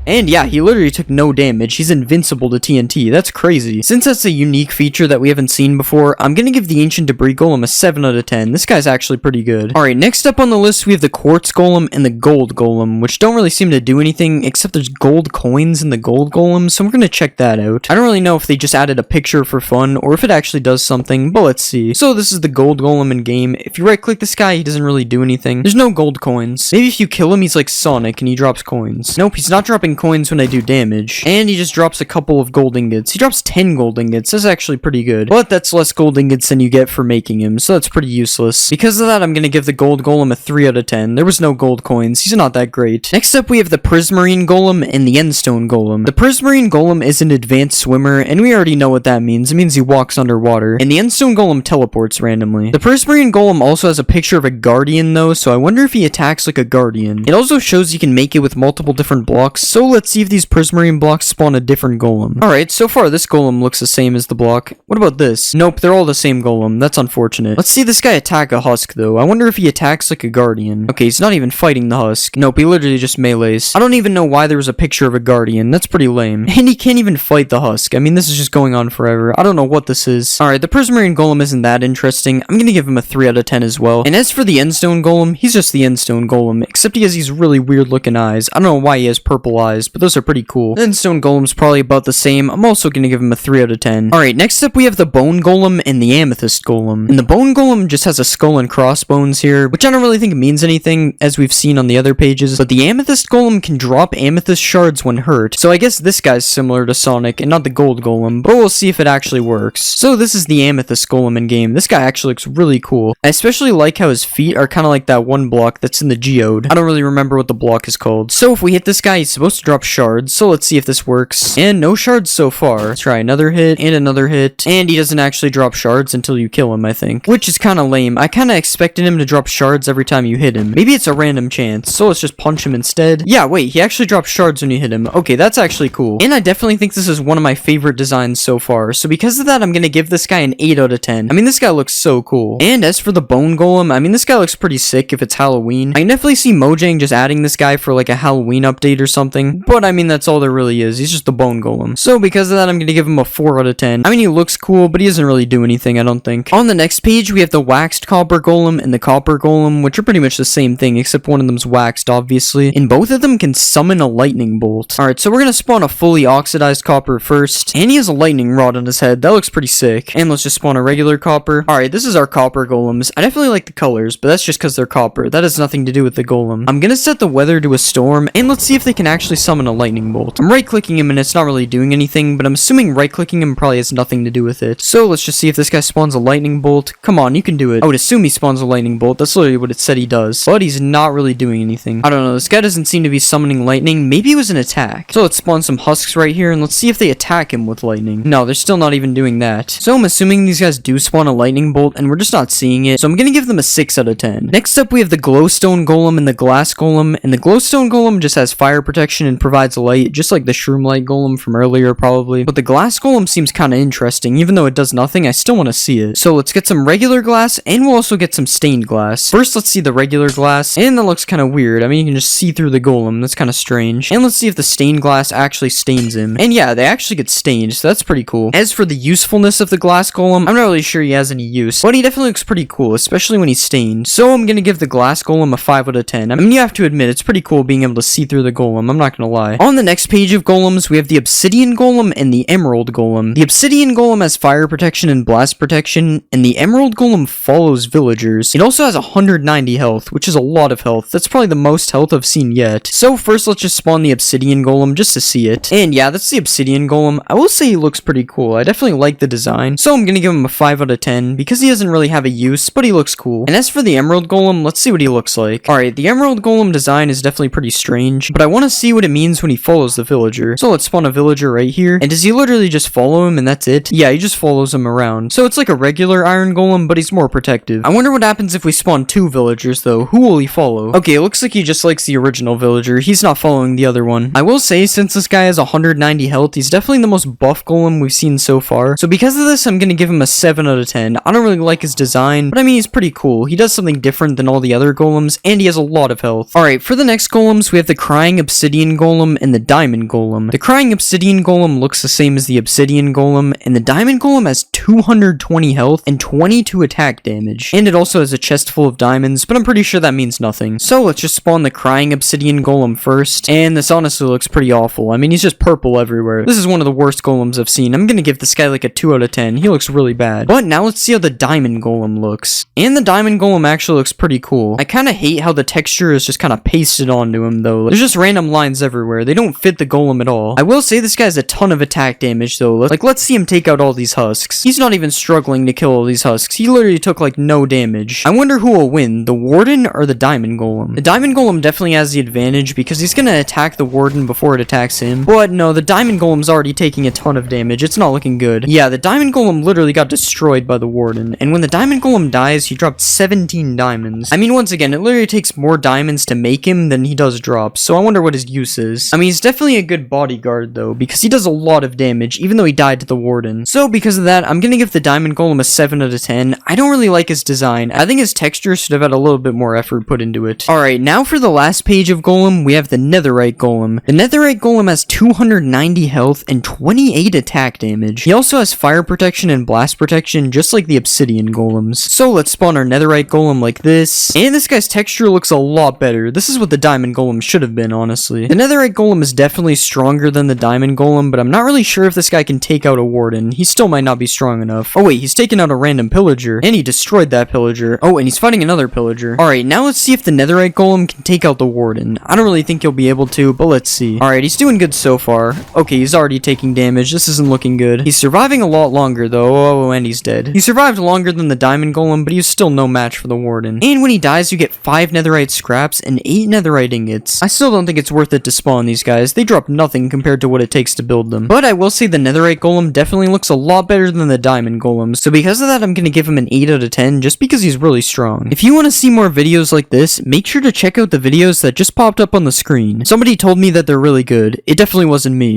And yeah, he literally took no damage. He's invincible to TNT. That's crazy. Since that's a unique feature that we haven't seen before, I'm gonna give the Ancient Debris Golem a 7 out of 10. This guy's actually pretty good. Alright, next up on the list, we have the Quartz Golem and the Gold Golem, which don't really seem to do anything, except there's gold coins in the Gold Golem, so we're gonna check that out. I don't really know if they just added a picture for fun, or if it actually does something, but let's see. So this is the Gold Golem in game. If you right-click this guy, he doesn't really do anything. There's no gold coins. Maybe if you kill him, he's like Sonic, and he drops coins. Nope, he's not dropping coins when I do damage, and he just drops a couple of gold ingots. He drops 10 gold ingots. That's actually pretty good, but that's less gold ingots than you get for making him, so that's pretty useless. Because of that, I'm gonna give the gold golem a 3 out of 10. There was no gold coins. He's not that great. Next up, we have the Prismarine golem and the Endstone golem. The Prismarine golem is an advanced swimmer, and we already know what that means. It means he walks underwater, and the Endstone golem teleports randomly. The Prismarine golem also has a picture of a guardian though, so I wonder if he attacks like a guardian. It also shows you can make it with multiple different blocks, so let's see if these Prismarine blocks spawn a different golem. Alright, so far this golem looks the same as the block. What about this? Nope, they're all the same golem. That's unfortunate. Let's see this guy attack a husk though. I wonder if he attacks like a guardian. Okay, he's not even fighting the husk. Nope, he literally just melees. I don't even know why there was a picture of a guardian. That's pretty lame. And he can't even fight the husk. I mean, this is just going on forever. I don't know what this is. Alright, the Prismarine golem isn't that interesting. I'm gonna give him a 3 out of 10 as well. And as for the Endstone golem, he's just the Endstone golem, except he has these really weird looking eyes. I don't know why he has purple eyes, but those are pretty cool. The Endstone golem's probably about the same. I'm also gonna give him a 3 out of 10. Alright, next up we have the Bone Golem and the Amethyst Golem. And the Bone Golem just has a skull and crossbones here, which I don't really think means anything, as we've seen on the other pages, but the Amethyst Golem can drop amethyst shards when hurt, so I guess this guy's similar to Sonic and not the Gold Golem, but we'll see if it actually works. So this is the Amethyst Golem in game. This guy actually looks really cool. I especially like how his feet are kind of like that one block that's in the geode. I don't really remember what the block is called. So if we hit this guy, he's supposed supposed to drop shards, so let's see if this works. And no shards so far. Let's try another hit, and he doesn't actually drop shards until you kill him, I think. Which is kinda lame. I kinda expected him to drop shards every time you hit him. Maybe it's a random chance, so let's just punch him instead. Yeah, wait, he actually drops shards when you hit him. Okay, that's actually cool. And I definitely think this is one of my favorite designs so far, so because of that, I'm gonna give this guy an 8 out of 10. I mean, this guy looks so cool. And as for the bone golem, I mean, this guy looks pretty sick if it's Halloween. I can definitely see Mojang just adding this guy for like a Halloween update or something, but I mean, that's all there really is. He's just the bone golem. So because of that, I'm gonna give him a 4 out of 10. I mean, he looks cool, but he doesn't really do anything, I don't think. On the next page, we have the waxed copper golem and the copper golem, which are pretty much the same thing, except one of them's waxed, obviously. And both of them can summon a lightning bolt. Alright, so we're gonna spawn a fully oxidized copper first, and he has a lightning rod on his head. That looks pretty sick. And let's just spawn a regular copper. Alright, this is our copper golems. I definitely like the colors, but that's just because they're copper. That has nothing to do with the golem. I'm gonna set the weather to a storm, and let's see if they can actually summon a lightning bolt. I'm right-clicking him, and it's not really doing anything, but I'm assuming right-clicking him probably has nothing to do with it. So let's just see if this guy spawns a lightning bolt. Come on, you can do it. I would assume he spawns a lightning bolt. That's literally what it said he does. But he's not really doing anything. I don't know. This guy doesn't seem to be summoning lightning. Maybe it was an attack. So let's spawn some husks right here, and let's see if they attack him with lightning. No, they're still not even doing that. So I'm assuming these guys do spawn a lightning bolt, and we're just not seeing it. So I'm gonna give them a 6 out of 10. Next up, we have the glowstone golem and the glass golem. And the glowstone golem just has fire protection and provides light, just like the shroom light golem from earlier, probably. But the glass golem seems kind of interesting. Even though it does nothing, I still want to see it. So let's get some regular glass, and we'll also get some stained glass. First, let's see the regular glass, and that looks kind of weird. I mean, you can just see through the golem. That's kind of strange. And let's see if the stained glass actually stains him. And yeah, they actually get stained, so that's pretty cool. As for the usefulness of the glass golem, I'm not really sure he has any use, but he definitely looks pretty cool, especially when he's stained. So I'm gonna give the glass golem a 5 out of 10. I mean, you have to admit, it's pretty cool being able to see through the golem. I'm not gonna lie. On the next page of golems, we have the obsidian golem and the emerald golem. The obsidian golem has fire protection and blast protection, and the emerald golem follows villagers. It also has 190 health, which is a lot of health. That's probably the most health I've seen yet. So first, let's just spawn the obsidian golem just to see it. And yeah, that's the obsidian golem. I will say he looks pretty cool. I definitely like the design. So I'm gonna give him a 5 out of 10 because he doesn't really have a use, but he looks cool. And as for the emerald golem, let's see what he looks like. Alright, the emerald golem design is definitely pretty strange, but I want to see what it means when he follows the villager. So let's spawn a villager right here. And does he literally just follow him and that's it? Yeah, he just follows him around. So it's like a regular iron golem, but he's more protective. I wonder what happens if we spawn 2 villagers though. Who will he follow? Okay, it looks like he just likes the original villager. He's not following the other one. I will say, since this guy has 190 health, he's definitely the most buff golem we've seen so far. So because of this, I'm gonna give him a 7 out of 10. I don't really like his design, but I mean, he's pretty cool. He does something different than all the other golems, and he has a lot of health. Alright, for the next golems, we have the crying obsidian golem and the diamond golem. The crying obsidian golem looks the same as the obsidian golem, and the diamond golem has 220 health and 22 attack damage. And it also has a chest full of diamonds, but I'm pretty sure that means nothing. So let's just spawn the crying obsidian golem first, and this honestly looks pretty awful. I mean, he's just purple everywhere. This is one of the worst golems I've seen. I'm gonna give this guy like a 2 out of 10. He looks really bad. But now let's see how the diamond golem looks. And the diamond golem actually looks pretty cool. I kind of hate how the texture is just kind of pasted onto him though. There's just random lines everywhere. They don't fit the golem at all. I will say this guy has a ton of attack damage though. Let's see him take out all these husks. He's not even struggling to kill all these husks. He literally took like no damage. I wonder who will win, the warden or the diamond golem. The diamond golem definitely has the advantage because he's gonna attack the warden before it attacks him. But no, the diamond golem's already taking a ton of damage. It's not looking good. Yeah, the diamond golem literally got destroyed by the warden. And when the diamond golem dies, he dropped 17 diamonds. I mean, once again, it literally takes more diamonds to make him than he does drop. So I wonder what his use is. I mean, he's definitely a good bodyguard though, because he does a lot of damage, even though he died to the warden. So because of that, I'm gonna give the diamond golem a 7 out of 10. I don't really like his design. I think his texture should have had a little bit more effort put into it. Alright, now for the last page of golem, we have the netherite golem. The netherite golem has 290 health and 28 attack damage. He also has fire protection and blast protection, just like the obsidian golems. So let's spawn our netherite golem like this. And this guy's texture looks a lot better. This is what the diamond golem should have been, honestly. The netherite golem is definitely stronger than the diamond golem, but I'm not really sure if this guy can take out a warden. He still might not be strong enough. Oh wait, he's taken out a random pillager, and he destroyed that pillager. Oh, and he's fighting another pillager. Alright, now let's see if the netherite golem can take out the warden. I don't really think he'll be able to, but let's see. Alright, he's doing good so far. Okay, he's already taking damage. This isn't looking good. He's surviving a lot longer though. Oh, and he's dead. He survived longer than the diamond golem, but he's still no match for the warden. And when he dies, you get 5 netherite scraps and 8 netherite ingots. I still don't think it's worth it to spawn these guys. They drop nothing compared to what it takes to build them. But I will say the netherite golem definitely looks a lot better than the diamond golem, so because of that I'm gonna give him an 8 out of 10 just because he's really strong. If you want to see more videos like this, make sure to check out the videos that just popped up on the screen. Somebody told me that they're really good. It definitely wasn't me.